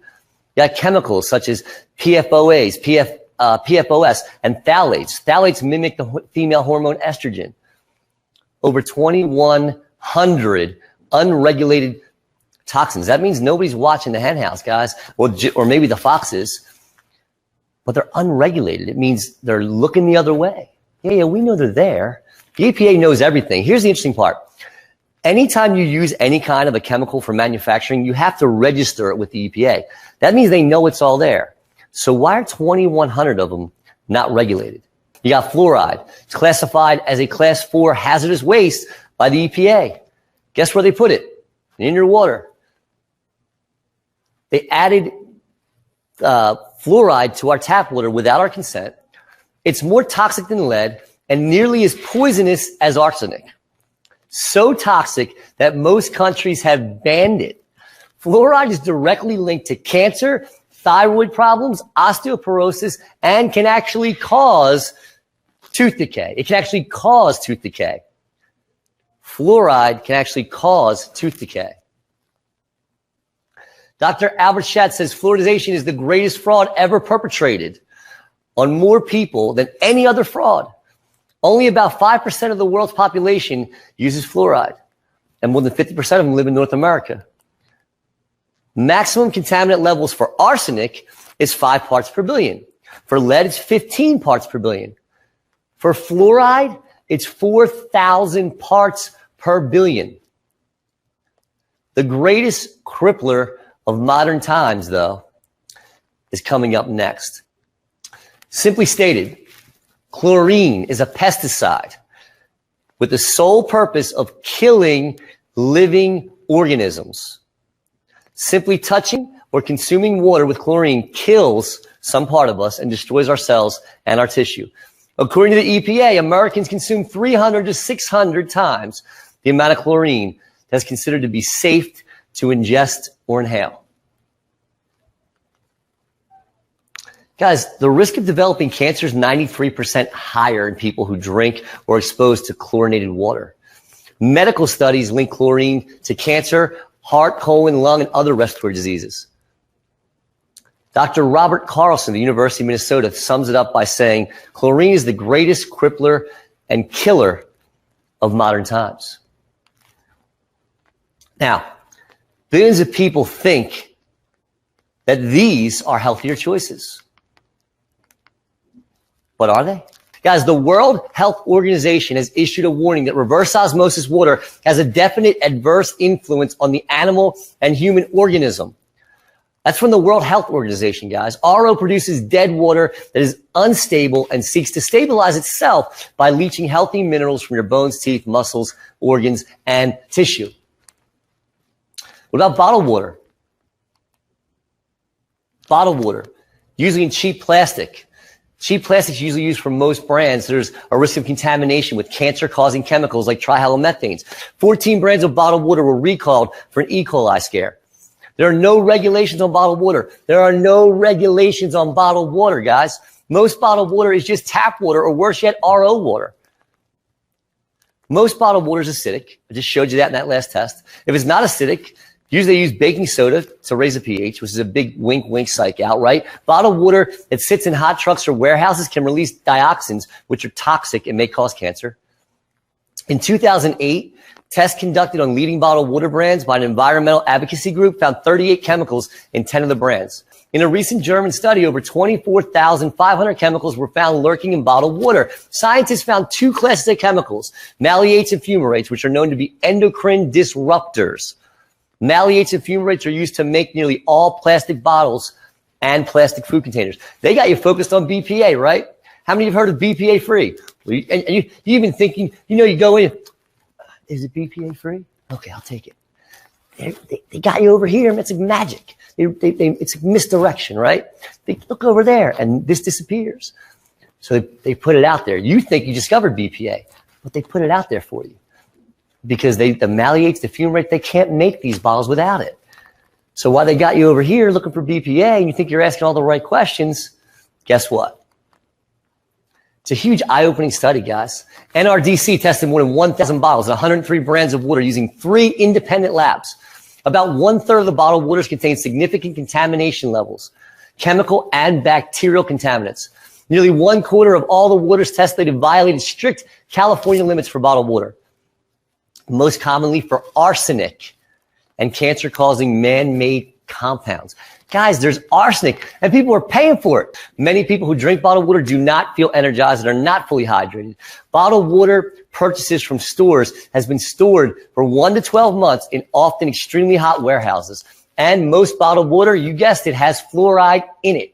You got chemicals such as PFOAs, PFOS, and phthalates. Phthalates mimic the female hormone estrogen. Over 2,100 unregulated toxins. That means nobody's watching the hen house, guys, or maybe the foxes, but they're unregulated. It means they're looking the other way. Yeah, we know they're there. The EPA knows everything. Here's the interesting part. Anytime you use any kind of a chemical for manufacturing, you have to register it with the EPA. That means they know it's all there. So why are 2,100 of them not regulated? You got fluoride. It's classified as a class 4 hazardous waste by the EPA. Guess where they put it? In your water. They added fluoride to our tap water without our consent. It's more toxic than lead and nearly as poisonous as arsenic. So toxic that most countries have banned it. Fluoride is directly linked to cancer, thyroid problems, osteoporosis, and can actually cause tooth decay. It can actually cause tooth decay. Fluoride can actually cause tooth decay. Dr. Albert Schatz says fluoridization is the greatest fraud ever perpetrated on more people than any other fraud. Only about 5% of the world's population uses fluoride, and more than 50% of them live in North America. Maximum contaminant levels for arsenic is 5 parts per billion. For lead, it's 15 parts per billion. For fluoride, it's 4,000 parts per billion. The greatest crippler of modern times, though, is coming up next. Simply stated, chlorine is a pesticide with the sole purpose of killing living organisms. Simply touching or consuming water with chlorine kills some part of us and destroys our cells and our tissue. According to the EPA, Americans consume 300 to 600 times the amount of chlorine that's considered to be safe to ingest or inhale. Guys, the risk of developing cancer is 93% higher in people who drink or are exposed to chlorinated water. Medical studies link chlorine to cancer, heart, colon, lung, and other respiratory diseases. Dr. Robert Carlson of the University of Minnesota sums it up by saying, chlorine is the greatest crippler and killer of modern times. Now, billions of people think that these are healthier choices. But are they? Guys, the World Health Organization has issued a warning that reverse osmosis water has a definite adverse influence on the animal and human organism. That's from the World Health Organization, guys. RO produces dead water that is unstable and seeks to stabilize itself by leaching healthy minerals from your bones, teeth, muscles, organs, and tissue. What about bottled water? Bottled water, usually in cheap plastic. Cheap plastic is usually used for most brands. There's a risk of contamination with cancer-causing chemicals like trihalomethanes. 14 brands of bottled water were recalled for an E. coli scare. There are no regulations on bottled water. There are no regulations on bottled water, guys. Most bottled water is just tap water, or worse yet, RO water. Most bottled water is acidic. I just showed you that in that last test. If it's not acidic, Usually they use baking soda to raise the pH, which is a big wink psych out, right? Bottled water that sits in hot trucks or warehouses can release dioxins, which are toxic and may cause cancer. In 2008, tests conducted on leading bottled water brands by an environmental advocacy group found 38 chemicals in 10 of the brands. In a recent German study, over 24,500 chemicals were found lurking in bottled water. Scientists found 2 classes of chemicals, malyates and fumarates, which are known to be endocrine disruptors. Malyates and fumarates are used to make nearly all plastic bottles and plastic food containers. They got you focused on BPA, right? How many of you have heard of BPA free? And you even thinking, you go in, is it BPA free? Okay, I'll take it. They got you over here, and it's like magic. It's a misdirection, right? They look over there, and this disappears. So they put it out there. You think you discovered BPA, but they put it out there for you. Because the malyates, the fumarate, they can't make these bottles without it. So while they got you over here looking for BPA, and you think you're asking all the right questions, guess what? It's a huge eye-opening study, guys. NRDC tested more than 1,000 bottles and 103 brands of water using 3 independent labs. About 1/3 of the bottled waters contain significant contamination levels, chemical and bacterial contaminants. Nearly 1/4 of all the waters tested violated strict California limits for bottled water, most commonly for arsenic and cancer-causing man-made compounds. Guys, there's arsenic, and people are paying for it. Many people who drink bottled water do not feel energized and are not fully hydrated. Bottled water purchases from stores has been stored for 1 to 12 months in often extremely hot warehouses. And most bottled water, you guessed it, has fluoride in it.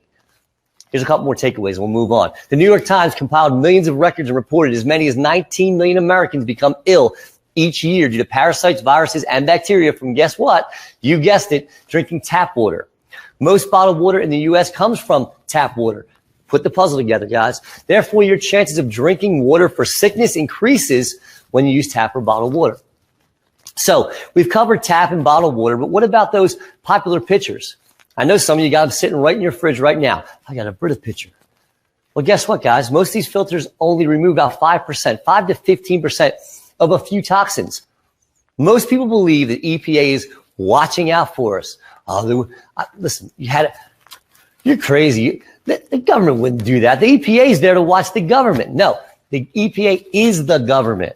Here's a couple more takeaways, and we'll move on. The New York Times compiled millions of records and reported as many as 19 million Americans become ill each year due to parasites, viruses, and bacteria from, guess what? You guessed it, drinking tap water. Most bottled water in the U.S. comes from tap water. Put the puzzle together, guys. Therefore, your chances of drinking water for sickness increases when you use tap or bottled water. So we've covered tap and bottled water, but what about those popular pitchers? I know some of you got them sitting right in your fridge right now. I got a Brita pitcher. Well, guess what, guys? Most of these filters only remove about 5%, 5 to 15% of a few toxins. Most people believe that EPA is watching out for us. Listen, you're crazy. The government wouldn't do that. The EPA is there to watch the government. No, the EPA is the government.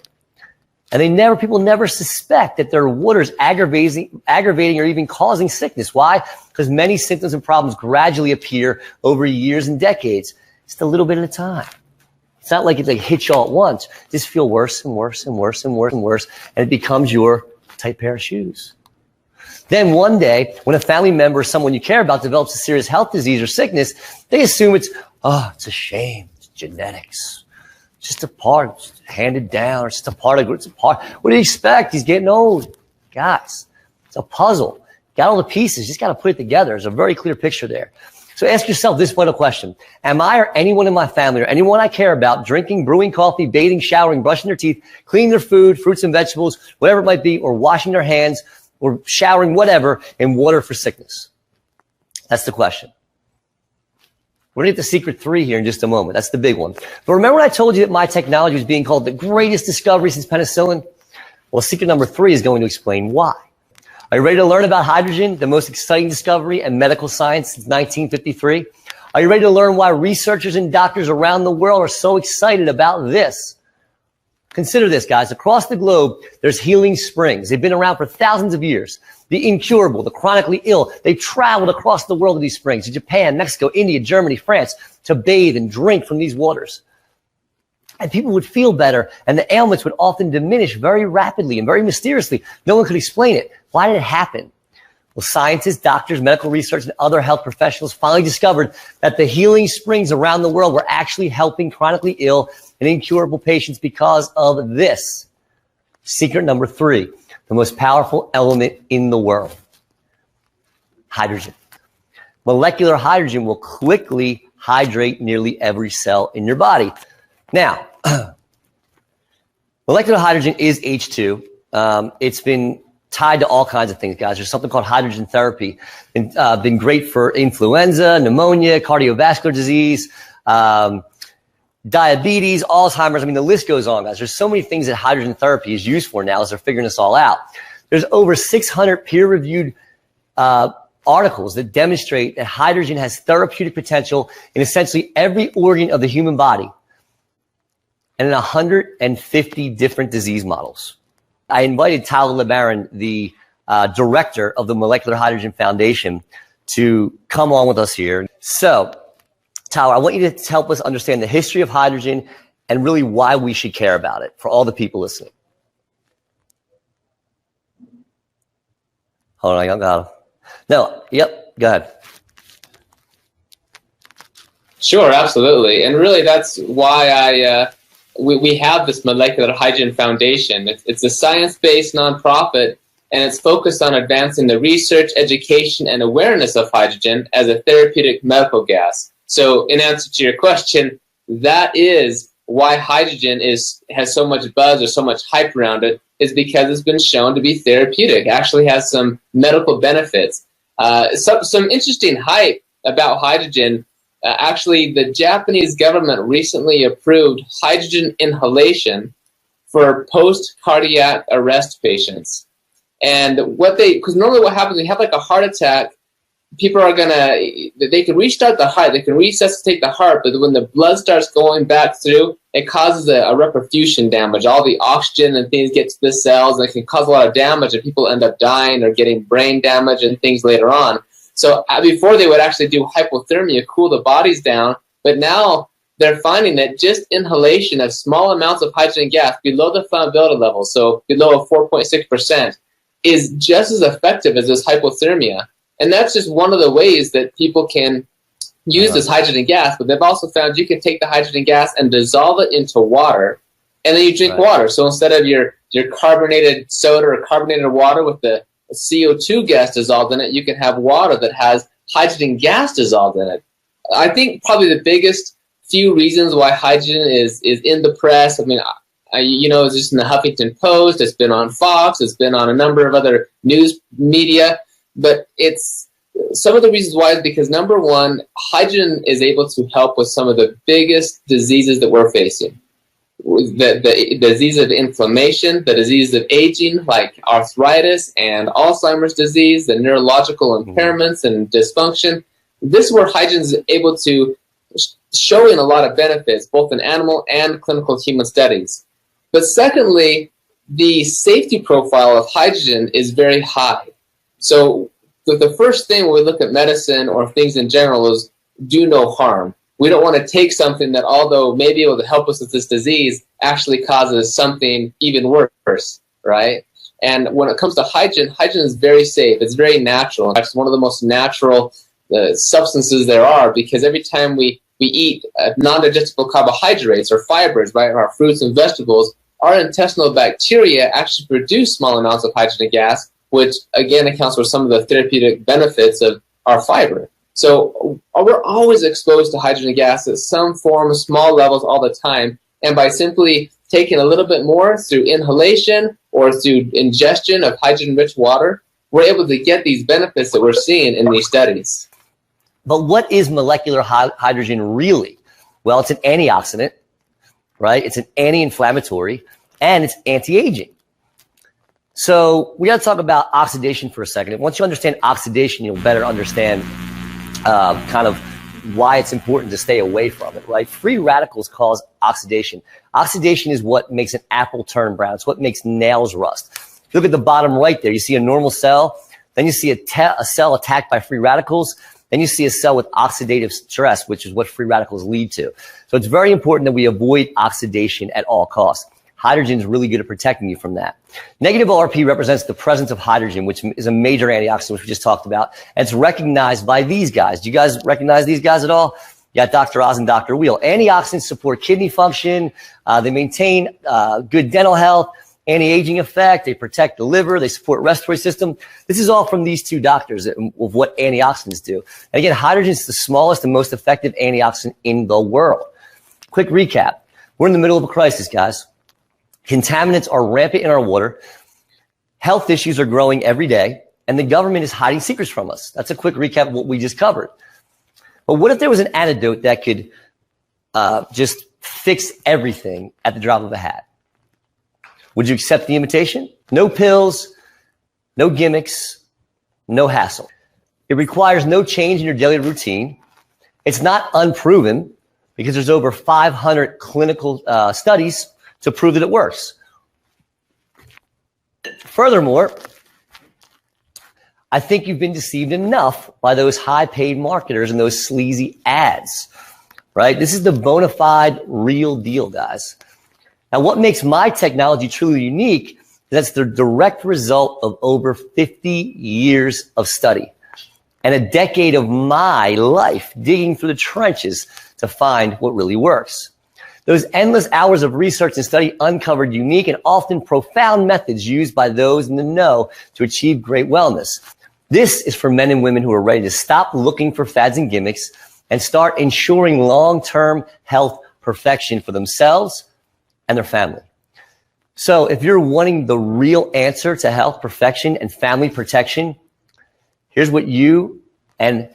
And people never suspect that their water is aggravating or even causing sickness. Why? Because many symptoms and problems gradually appear over years and decades. Just a little bit at a time. It's not like it hits you all at once. Just feel worse and worse and worse and worse and worse, and it becomes your tight pair of shoes. Then one day, when a family member or someone you care about develops a serious health disease or sickness, they assume it's a shame. It's genetics. It's just a part. It's handed down. It's just a part of it's a part. What do you expect? He's getting old. Guys, it's a puzzle. Got all the pieces. Just got to put it together. There's a very clear picture there. So ask yourself this vital question. Am I or anyone in my family or anyone I care about drinking, brewing coffee, bathing, showering, brushing their teeth, cleaning their food, fruits and vegetables, whatever it might be, or washing their hands, or showering, whatever, in water for sickness? That's the question. We're going to get the secret 3 here in just a moment. That's the big one. But remember when I told you that my technology was being called the greatest discovery since penicillin? Well, secret number 3 is going to explain why. Are you ready to learn about hydrogen, the most exciting discovery in medical science since 1953? Are you ready to learn why researchers and doctors around the world are so excited about this? Consider this, guys. Across the globe, there's healing springs. They've been around for thousands of years. The incurable, the chronically ill, they've traveled across the world to these springs, to Japan, Mexico, India, Germany, France, to bathe and drink from these waters. And people would feel better, and the ailments would often diminish very rapidly and very mysteriously. No one could explain it. Why did it happen? Well, scientists, doctors, medical research, and other health professionals finally discovered that the healing springs around the world were actually helping chronically ill and incurable patients because of this. Secret number 3, the most powerful element in the world. Hydrogen. Molecular hydrogen will quickly hydrate nearly every cell in your body. Now, molecular hydrogen is H2. It's been tied to all kinds of things, guys. There's something called hydrogen therapy. Been great for influenza, pneumonia, cardiovascular disease, diabetes, Alzheimer's. I mean, the list goes on, guys. There's so many things that hydrogen therapy is used for now as they're figuring this all out. There's over 600 peer-reviewed articles that demonstrate that hydrogen has therapeutic potential in essentially every organ of the human body and in 150 different disease models. I invited Tyler LeBaron, the director of the Molecular Hydrogen Foundation, to come on with us here. So, Tyler, I want you to help us understand the history of hydrogen and really why we should care about it for all the people listening. Hold on, I got him. No, yep, go ahead. Sure, absolutely. And really that's why we have this Molecular Hydrogen Foundation. It's a science-based nonprofit, and it's focused on advancing the research, education, and awareness of hydrogen as a therapeutic medical gas. So in answer to your question, that is why hydrogen has so much buzz or so much hype around it, is because it's been shown to be therapeutic. It actually has some medical benefits. Some interesting hype about hydrogen. Actually, the Japanese government recently approved hydrogen inhalation for post-cardiac arrest patients. And because normally what happens, when you have like a heart attack, people are they can restart the heart, they can resuscitate the heart, but when the blood starts going back through, it causes a reperfusion damage. All the oxygen and things get to the cells, and it can cause a lot of damage, and people end up dying or getting brain damage and things later on. So before they would actually do hypothermia, cool the bodies down, but now they're finding that just inhalation of small amounts of hydrogen gas below the flammability level, so below a 4.6%, is just as effective as this hypothermia. And that's just one of the ways that people can use this hydrogen gas, but they've also found you can take the hydrogen gas and dissolve it into water, and then you drink water. So instead of your carbonated soda or carbonated water with the CO2 gas dissolved in it, you can have water that has hydrogen gas dissolved in it. I think probably the biggest few reasons why hydrogen is in the press, I mean, it's just in the Huffington Post, it's been on Fox, it's been on a number of other news media, but it's some of the reasons why is because, number one, hydrogen is able to help with some of the biggest diseases that we're facing. The disease of inflammation, the disease of aging, like arthritis and Alzheimer's disease, the neurological impairments and dysfunction. This is where hydrogen is able to show in a lot of benefits, both in animal and clinical human studies. But secondly, the safety profile of hydrogen is very high. So the first thing when we look at medicine or things in general is do no harm. We don't want to take something that, although may be able to help us with this disease, actually causes something even worse, right? And when it comes to hydrogen, hydrogen is very safe. It's very natural. In fact, it's one of the most natural substances there are, because every time we eat non-digestible carbohydrates or fibers, right, our fruits and vegetables, our intestinal bacteria actually produce small amounts of hydrogen gas, which again accounts for some of the therapeutic benefits of our fiber. So we're always exposed to hydrogen gas at some form, small levels all the time. And by simply taking a little bit more through inhalation or through ingestion of hydrogen-rich water, we're able to get these benefits that we're seeing in these studies. But what is molecular hydrogen really? Well, it's an antioxidant, right? It's an anti-inflammatory, and it's anti-aging. So we got to talk about oxidation for a second. Once you understand oxidation, you'll better understand kind of why it's important to stay away from it, right? Free radicals cause oxidation. Oxidation is what makes an apple turn brown. It's what makes nails rust. If you look at the bottom right there, you see a normal cell, then you see a cell attacked by free radicals, then you see a cell with oxidative stress, which is what free radicals lead to. So it's very important that we avoid oxidation at all costs. Hydrogen is really good at protecting you from that. Negative ORP represents the presence of hydrogen, which is a major antioxidant, which we just talked about. And it's recognized by these guys. Do you guys recognize these guys at all? Yeah, Dr. Oz and Dr. Wheel. Antioxidants support kidney function. They maintain good dental health, anti-aging effect. They protect the liver. They support respiratory system. This is all from these two doctors of what antioxidants do. And again, hydrogen is the smallest and most effective antioxidant in the world. Quick recap. We're in the middle of a crisis, guys. Contaminants are rampant in our water. Health issues are growing every day, and the government is hiding secrets from us. That's a quick recap of what we just covered. But what if there was an antidote that could just fix everything at the drop of a hat? Would you accept the invitation? No pills, no gimmicks, no hassle. It requires no change in your daily routine. It's not unproven because there's over 500 clinical studies to prove that it works. Furthermore, I think you've been deceived enough by those high-paid marketers and those sleazy ads, right? This is the bona fide real deal, guys. Now, what makes my technology truly unique is that's the direct result of over 50 years of study and a decade of my life digging through the trenches to find what really works. Those endless hours of research and study uncovered unique and often profound methods used by those in the know to achieve great wellness. This is for men and women who are ready to stop looking for fads and gimmicks and start ensuring long-term health perfection for themselves and their family. So if you're wanting the real answer to health perfection and family protection, here's what you and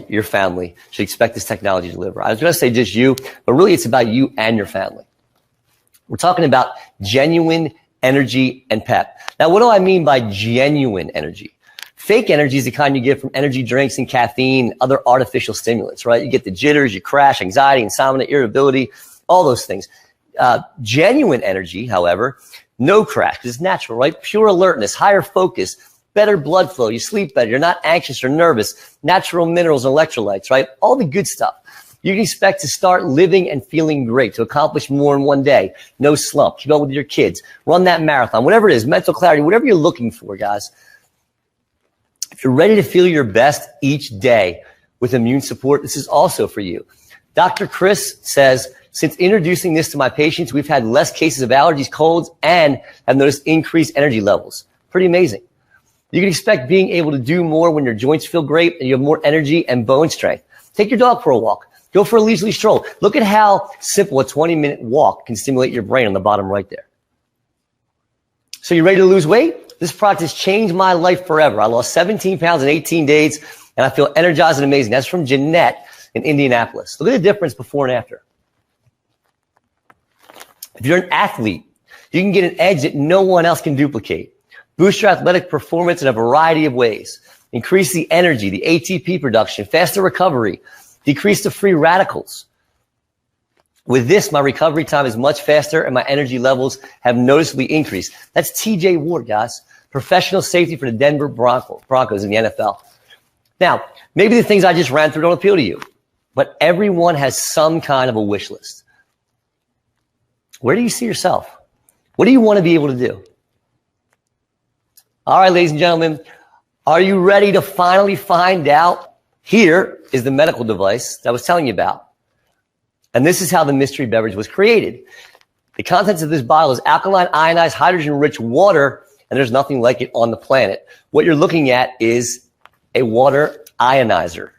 your family should expect this technology to deliver. I was going to say just you, but really it's about you and your family. We're talking about genuine energy and pep. Now, what do I mean by genuine energy? Fake energy is the kind you get from energy drinks and caffeine, other artificial stimulants, right? You get the jitters, you crash, anxiety, insomnia, irritability, all those things. Genuine energy, however, no crash, because it's natural, right? Pure alertness, higher focus, better blood flow, you sleep better, you're not anxious or nervous, natural minerals and electrolytes, right? All the good stuff. You can expect to start living and feeling great, to accomplish more in one day. No slump, keep up with your kids, run that marathon, whatever it is, mental clarity, whatever you're looking for, guys. If you're ready to feel your best each day with immune support, this is also for you. Dr. Chris says, since introducing this to my patients, we've had less cases of allergies, colds, and have noticed increased energy levels. Pretty amazing. You can expect being able to do more when your joints feel great and you have more energy and bone strength. Take your dog for a walk. Go for a leisurely stroll. Look at how simple a 20-minute walk can stimulate your brain on the bottom right there. So you ready to lose weight? This product has changed my life forever. I lost 17 pounds in 18 days, and I feel energized and amazing. That's from Jeanette in Indianapolis. Look at the difference before and after. If you're an athlete, you can get an edge that no one else can duplicate. Boost your athletic performance in a variety of ways. Increase the energy, the ATP production, faster recovery, decrease the free radicals. With this, my recovery time is much faster and my energy levels have noticeably increased. That's TJ Ward, guys. Professional safety for the Denver Broncos in the NFL. Now, maybe the things I just ran through don't appeal to you, but everyone has some kind of a wish list. Where do you see yourself? What do you want to be able to do? All right, ladies and gentlemen, are you ready to finally find out? Here is the medical device that I was telling you about. And this is how the mystery beverage was created. The contents of this bottle is alkaline, ionized, hydrogen-rich water, and there's nothing like it on the planet. What you're looking at is a water ionizer.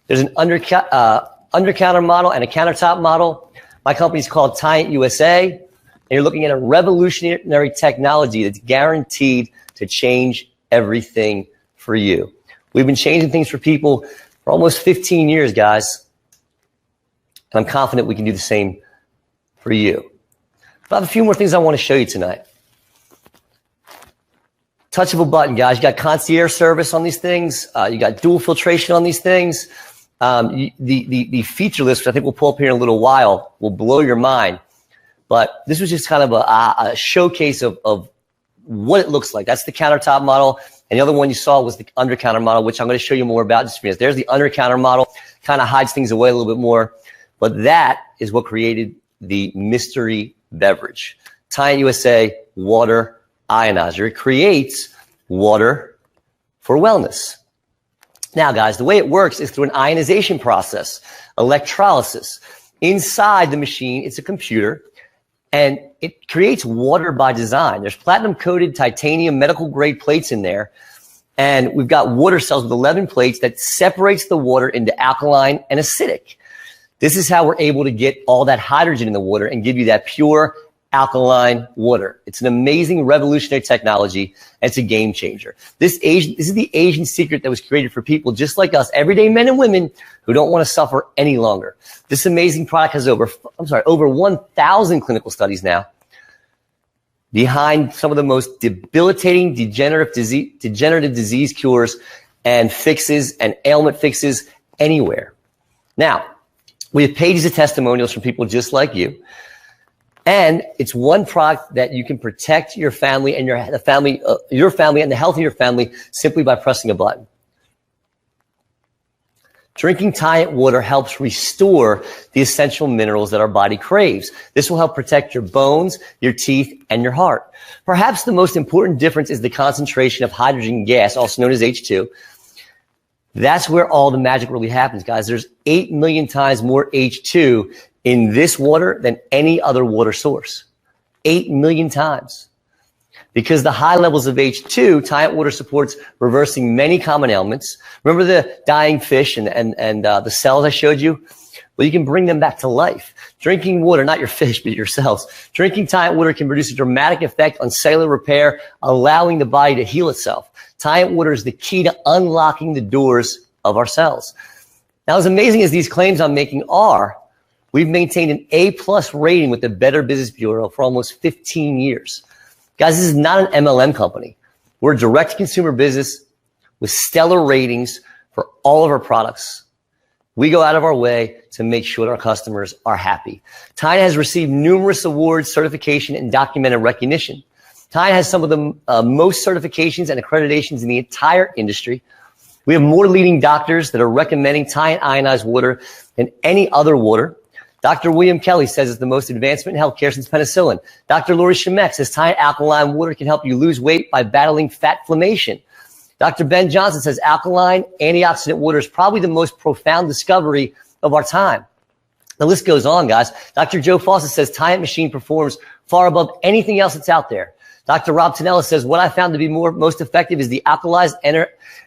There's an under-counter model and a countertop model. My company is called Tyent USA, and you're looking at a revolutionary technology that's guaranteed to change everything for you. We've been changing things for people for almost 15 years, guys. And I'm confident we can do the same for you. But I have a few more things I want to show you tonight. Touch of a button, guys. You got concierge service on these things. You got dual filtration on these things. The feature list, which I think we'll pull up here in a little while, will blow your mind. But this was just kind of a showcase of what it looks like. That's the countertop model. And the other one you saw was the under-counter model, which I'm going to show you more about in just a minute. There's the under-counter model. Kind of hides things away a little bit more. But that is what created the mystery beverage. Tyent USA Water Ionizer. It creates water for wellness. Now, guys, the way it works is through an ionization process, electrolysis. Inside the machine, it's a computer. And it creates water by design. There's platinum-coated titanium medical-grade plates in there. And we've got water cells with 11 plates that separates the water into alkaline and acidic. This is how we're able to get all that hydrogen in the water and give you that pure alkaline water. It's an amazing revolutionary technology, and it's a game changer. This is the Asian secret that was created for people just like us, everyday men and women who don't want to suffer any longer. This amazing product has over 1,000 clinical studies now. behind some of the most debilitating degenerative disease cures and fixes and ailment fixes anywhere. Now, we have pages of testimonials from people just like you. And it's one product that you can protect your family and your family and the health of your family simply by pressing a button. Drinking Tyent water helps restore the essential minerals that our body craves. This will help protect your bones, your teeth, and your heart. Perhaps the most important difference is the concentration of hydrogen gas, also known as H2. That's where all the magic really happens, guys. There's 8 million times more H2 in this water than any other water source. 8 million times. Because the high levels of H2, Tyent water supports reversing many common ailments. Remember the dying fish and the cells I showed you? Well, you can bring them back to life. Drinking water, not your fish, but your cells. Drinking Tyent water can produce a dramatic effect on cellular repair, allowing the body to heal itself. Tyent water is the key to unlocking the doors of our cells. Now, as amazing as these claims I'm making are, we've maintained an A+ rating with the Better Business Bureau for almost 15 years. Guys, this is not an MLM company. We're a direct-to-consumer business with stellar ratings for all of our products. We go out of our way to make sure that our customers are happy. Tyent has received numerous awards, certification, and documented recognition. Tyent has some of the most certifications and accreditations in the entire industry. We have more leading doctors that are recommending Tyent ionized water than any other water. Dr. William Kelly says it's the most advancement in healthcare since penicillin. Dr. Lori Shemek says Tyent alkaline water can help you lose weight by battling fat inflammation. Dr. Ben Johnson says alkaline antioxidant water is probably the most profound discovery of our time. The list goes on, guys. Dr. Joe Fawcett says Tyent machine performs far above anything else that's out there. Dr. Rob Tonella says what I found to be most effective is the alkalized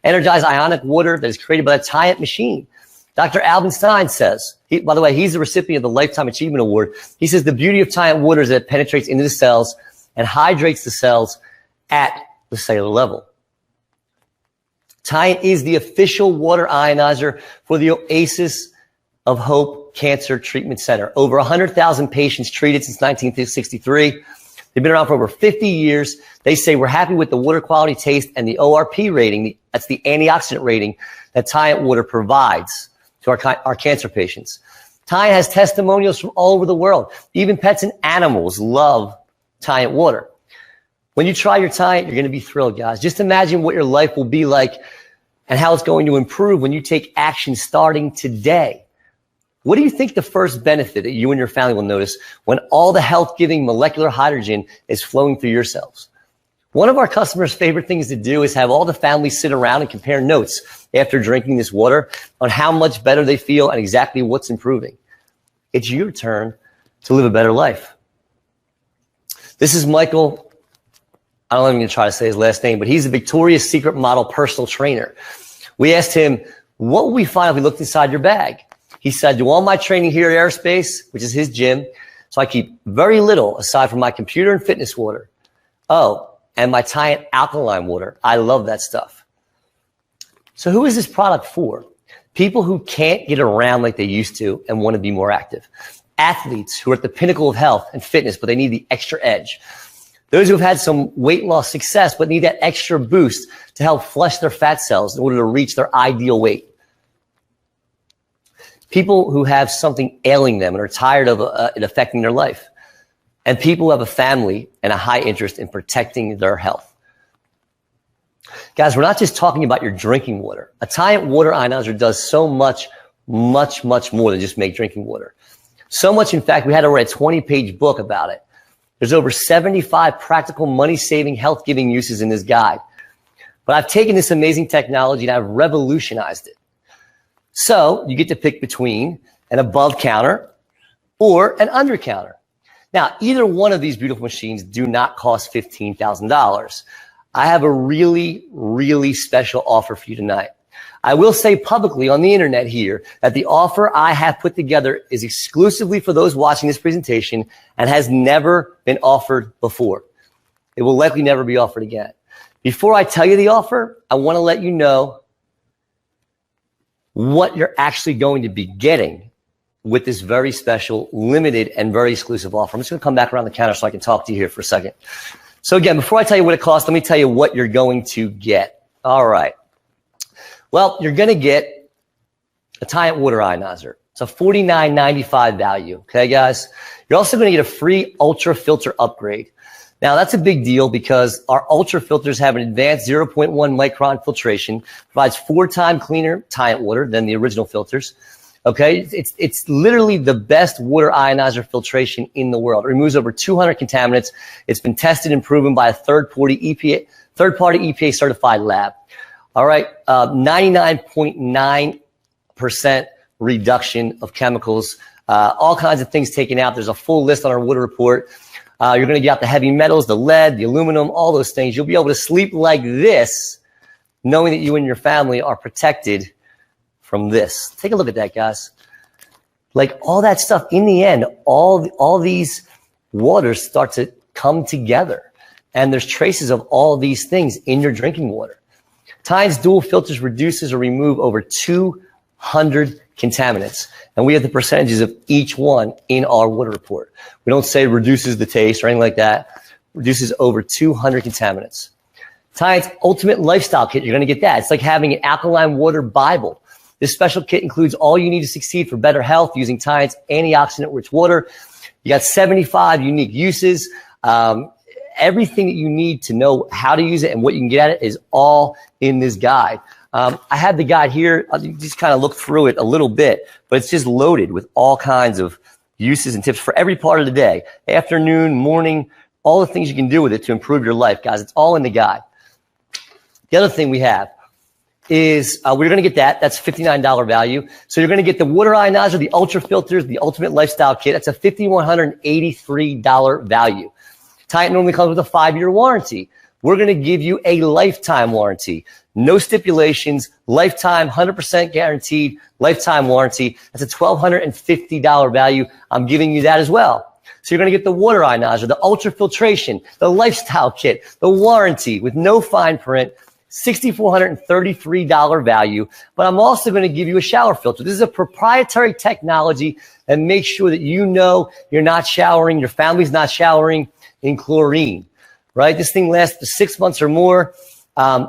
energized ionic water that is created by the Tyent machine. Dr. Alvin Stein says, by the way, he's the recipient of the Lifetime Achievement Award. He says the beauty of Tyent water is that it penetrates into the cells and hydrates the cells at the cellular level. Tyent is the official water ionizer for the Oasis of Hope Cancer Treatment Center. Over 100,000 patients treated since 1963. They've been around for over 50 years. They say we're happy with the water quality, taste, and the ORP rating. That's the antioxidant rating that Tyent water provides to our cancer patients. Tyent has testimonials from all over the world. Even pets and animals love Tyent water. When you try your Tyent, you're going to be thrilled, guys. Just imagine what your life will be like and how it's going to improve when you take action starting today. What do you think the first benefit that you and your family will notice when all the health-giving molecular hydrogen is flowing through your cells? One of our customers' favorite things to do is have all the family sit around and compare notes after drinking this water on how much better they feel and exactly what's improving. It's your turn to live a better life. This is Michael. I don't even going to try to say his last name, but he's a Victoria's Secret model personal trainer. We asked him, what would we find if we looked inside your bag? He said, do all my training here at Aerospace, which is his gym, so I keep very little aside from my computer and fitness water. Oh, and my Tyent alkaline water. I love that stuff. So who is this product for? People who can't get around like they used to and want to be more active. Athletes who are at the pinnacle of health and fitness, but they need the extra edge. Those who have had some weight loss success, but need that extra boost to help flush their fat cells in order to reach their ideal weight. People who have something ailing them and are tired of it affecting their life. And people who have a family and a high interest in protecting their health. Guys, we're not just talking about your drinking water. A Tyent water ionizer does so much, much, much more than just make drinking water. So much, in fact, we had to write a 20-page book about it. There's over 75 practical money-saving, health-giving uses in this guide. But I've taken this amazing technology and I've revolutionized it. So you get to pick between an above counter or an under counter. Now, either one of these beautiful machines do not cost $15,000. I have a really, really special offer for you tonight. I will say publicly on the internet here that the offer I have put together is exclusively for those watching this presentation and has never been offered before. It will likely never be offered again. Before I tell you the offer, I want to let you know what you're actually going to be getting with this very special, limited, and very exclusive offer. I'm just going to come back around the counter so I can talk to you here for a second. So again, before I tell you what it costs, let me tell you what you're going to get. All right. Well, you're going to get a Tyent water ionizer. It's a $49.95 value. Okay, guys? You're also going to get a free ultra filter upgrade. Now, that's a big deal because our ultra filters have an advanced 0.1 micron filtration, provides 4 times cleaner Tyent water than the original filters. Okay, it's literally the best water ionizer filtration in the world. It removes over 200 contaminants. It's been tested and proven by a third-party EPA certified lab. All right, 99.9% reduction of chemicals, all kinds of things taken out. There's a full list on our water report. You're going to get out the heavy metals, the lead, the aluminum, all those things. You'll be able to sleep like this, knowing that you and your family are protected from this. Take a look at that, guys. Like all that stuff, in the end, all these waters start to come together. And there's traces of all these things in your drinking water. Tyent's dual filters reduces or remove over 200 contaminants. And we have the percentages of each one in our water report. We don't say reduces the taste or anything like that. Reduces over 200 contaminants. Tyent's Ultimate Lifestyle Kit, you're going to get that. It's like having an alkaline water Bible. This special kit includes all you need to succeed for better health using Tyent's antioxidant-rich water. You got 75 unique uses. Everything that you need to know how to use it and what you can get at it is all in this guide. I have the guide here. I'll just kind of look through it a little bit, but it's just loaded with all kinds of uses and tips for every part of the day, afternoon, morning, all the things you can do with it to improve your life, guys. It's all in the guide. The other thing we have is we're going to get that. That's $59 value. So you're going to get the water ionizer, the ultra filters, the ultimate lifestyle kit. That's a $5,183 value. Tyent normally comes with a 5-year warranty. We're going to give you a lifetime warranty. No stipulations, lifetime, 100% guaranteed, lifetime warranty. That's a $1,250 value. I'm giving you that as well. So you're going to get the water ionizer, the ultra filtration, the lifestyle kit, the warranty with no fine print, $6,433 value, but I'm also going to give you a shower filter. This is a proprietary technology that makes sure that you know you're not showering, your family's not showering in chlorine, right? This thing lasts for 6 months or more.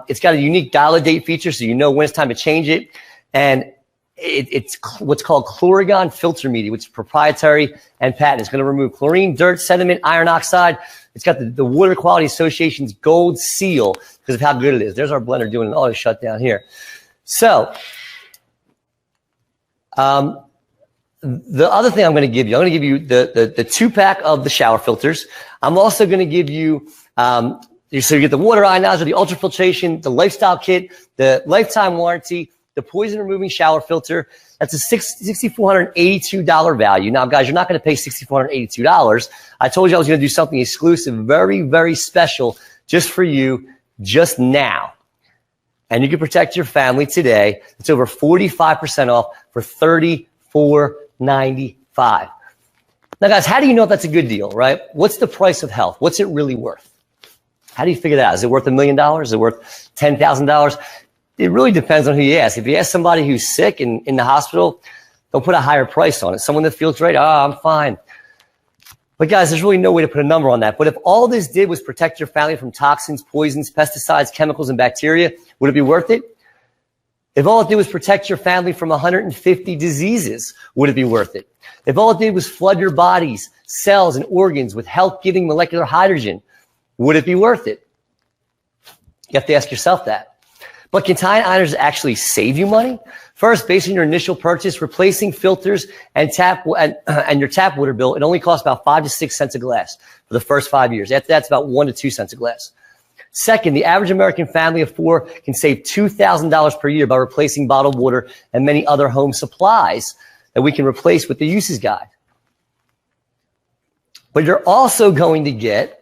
It's got a unique dial-a-date feature, so you know when it's time to change it. And it's what's called Chlorigon filter media, which is proprietary and patent. It's going to remove chlorine, dirt, sediment, iron oxide. It's got the Water Quality Association's gold seal because of how good it is. There's our blender doing an auto shutdown here. So, the other thing I'm going to give you, the 2-pack of the shower filters. I'm also going to give you, so you get the water ionizer, the ultrafiltration, the lifestyle kit, the lifetime warranty, the poison removing shower filter. That's a $6,482 value. Now, guys, you're not going to pay $6,482. I told you I was going to do something exclusive, very, very special just for you, just now. And you can protect your family today. It's over 45% off for $34.95. Now, guys, how do you know if that's a good deal, right? What's the price of health? What's it really worth? How do you figure that out? Is it worth $1 million? Is it worth $10,000? It really depends on who you ask. If you ask somebody who's sick and in the hospital, they'll put a higher price on it. Someone that feels great, I'm fine. But guys, there's really no way to put a number on that. But if all this did was protect your family from toxins, poisons, pesticides, chemicals, and bacteria, would it be worth it? If all it did was protect your family from 150 diseases, would it be worth it? If all it did was flood your bodies, cells, and organs with health-giving molecular hydrogen, would it be worth it? You have to ask yourself that. But can Tyent ionizers actually save you money? First, based on your initial purchase, replacing filters and your tap water bill, it only costs about 5 to 6 cents a glass for the first 5 years. After that's about 1 to 2 cents a glass. Second, the average American family of 4 can save $2,000 per year by replacing bottled water and many other home supplies that we can replace with the uses guide. But you're also going to get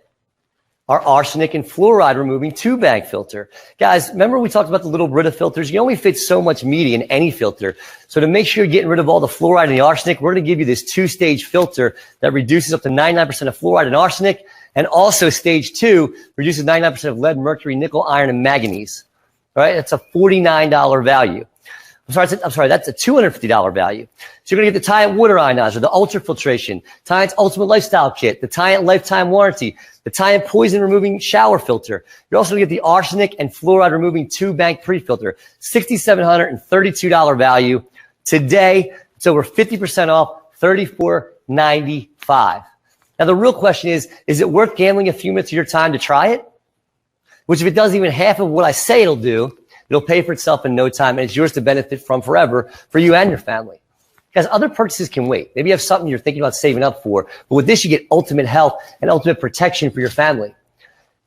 our arsenic and fluoride removing 2-bag filter. Guys, remember we talked about the little Brita filters? You only fit so much media in any filter. So to make sure you're getting rid of all the fluoride and the arsenic, we're going to give you this 2-stage filter that reduces up to 99% of fluoride and arsenic. And also stage 2 reduces 99% of lead, mercury, nickel, iron, and manganese. All right? That's a $49 value. I'm sorry, that's a $250 value. So you're going to get the Tyent water ionizer, the ultrafiltration, Tyent's ultimate lifestyle kit, the Tyent lifetime warranty, the Tyent poison removing shower filter. You're also going to get the arsenic and fluoride removing 2-bank pre-filter. $6,732 value. Today, it's over 50% off, $34.95. Now the real question is it worth gambling a few minutes of your time to try it? Which if it does even half of what I say it'll do, it'll pay for itself in no time, and it's yours to benefit from forever for you and your family. Because other purchases can wait. Maybe you have something you're thinking about saving up for, but with this, you get ultimate health and ultimate protection for your family.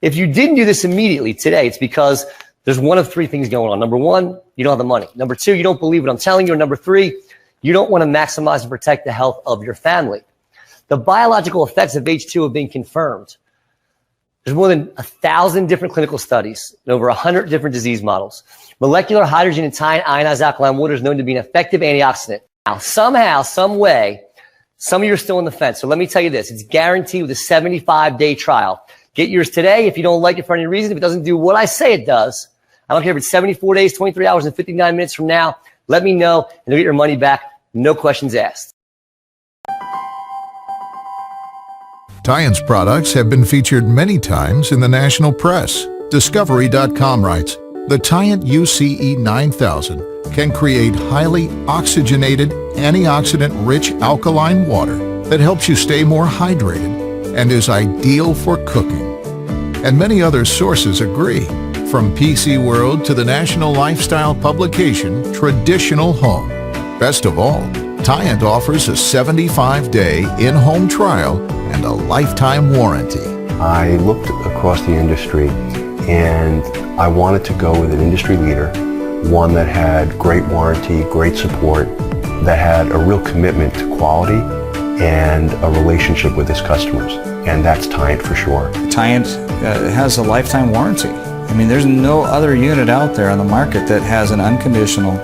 If you didn't do this immediately today, it's because there's one of three things going on. Number one, you don't have the money. Number two, you don't believe what I'm telling you. And number three, you don't want to maximize and protect the health of your family. The biological effects of H2 have been confirmed. There's more than 1,000 different clinical studies and over 100 different disease models. Molecular hydrogen in Tyent ionized alkaline water is known to be an effective antioxidant. Now, somehow, some way, some of you are still on the fence. So let me tell you this. It's guaranteed with a 75-day trial. Get yours today. If you don't like it for any reason, if it doesn't do what I say it does, I don't care if it's 74 days, 23 hours, and 59 minutes from now, let me know, and you'll get your money back. No questions asked. Tyent's products have been featured many times in the national press. Discovery.com writes, the Tyent UCE 9000 can create highly oxygenated, antioxidant-rich alkaline water that helps you stay more hydrated and is ideal for cooking. And many other sources agree, from PC World to the national lifestyle publication Traditional Home. Best of all, Tyent offers a 75-day in-home trial and a lifetime warranty. I looked across the industry and I wanted to go with an industry leader, one that had great warranty, great support, that had a real commitment to quality and a relationship with its customers. And that's Tyent for sure. Tyent has a lifetime warranty. I mean, there's no other unit out there on the market that has an unconditional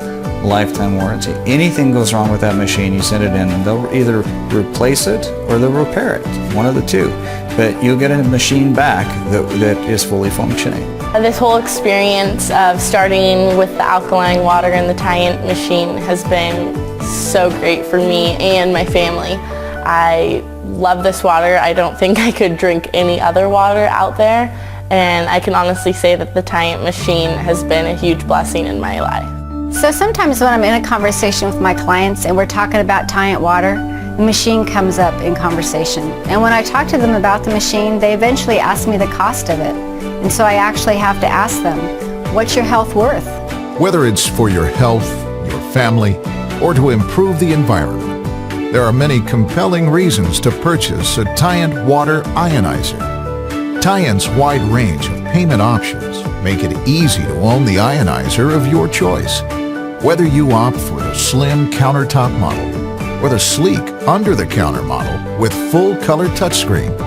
lifetime warranty. Anything goes wrong with that machine, you send it in and they'll either replace it or they'll repair it, one of the two. But you'll get a machine back that is fully functioning. This whole experience of starting with the alkaline water in the Tyent machine has been so great for me and my family. I love this water. I don't think I could drink any other water out there, and I can honestly say that the Tyent machine has been a huge blessing in my life. So sometimes when I'm in a conversation with my clients and we're talking about Tyent water, the machine comes up in conversation. And when I talk to them about the machine, they eventually ask me the cost of it. And so I actually have to ask them, what's your health worth? Whether it's for your health, your family, or to improve the environment, there are many compelling reasons to purchase a Tyent water ionizer. Tyent's wide range of payment options make it easy to own the ionizer of your choice. Whether you opt for the slim countertop model or the sleek under-the-counter model with full-color touchscreen,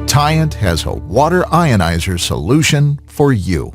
Tyent has a water ionizer solution for you.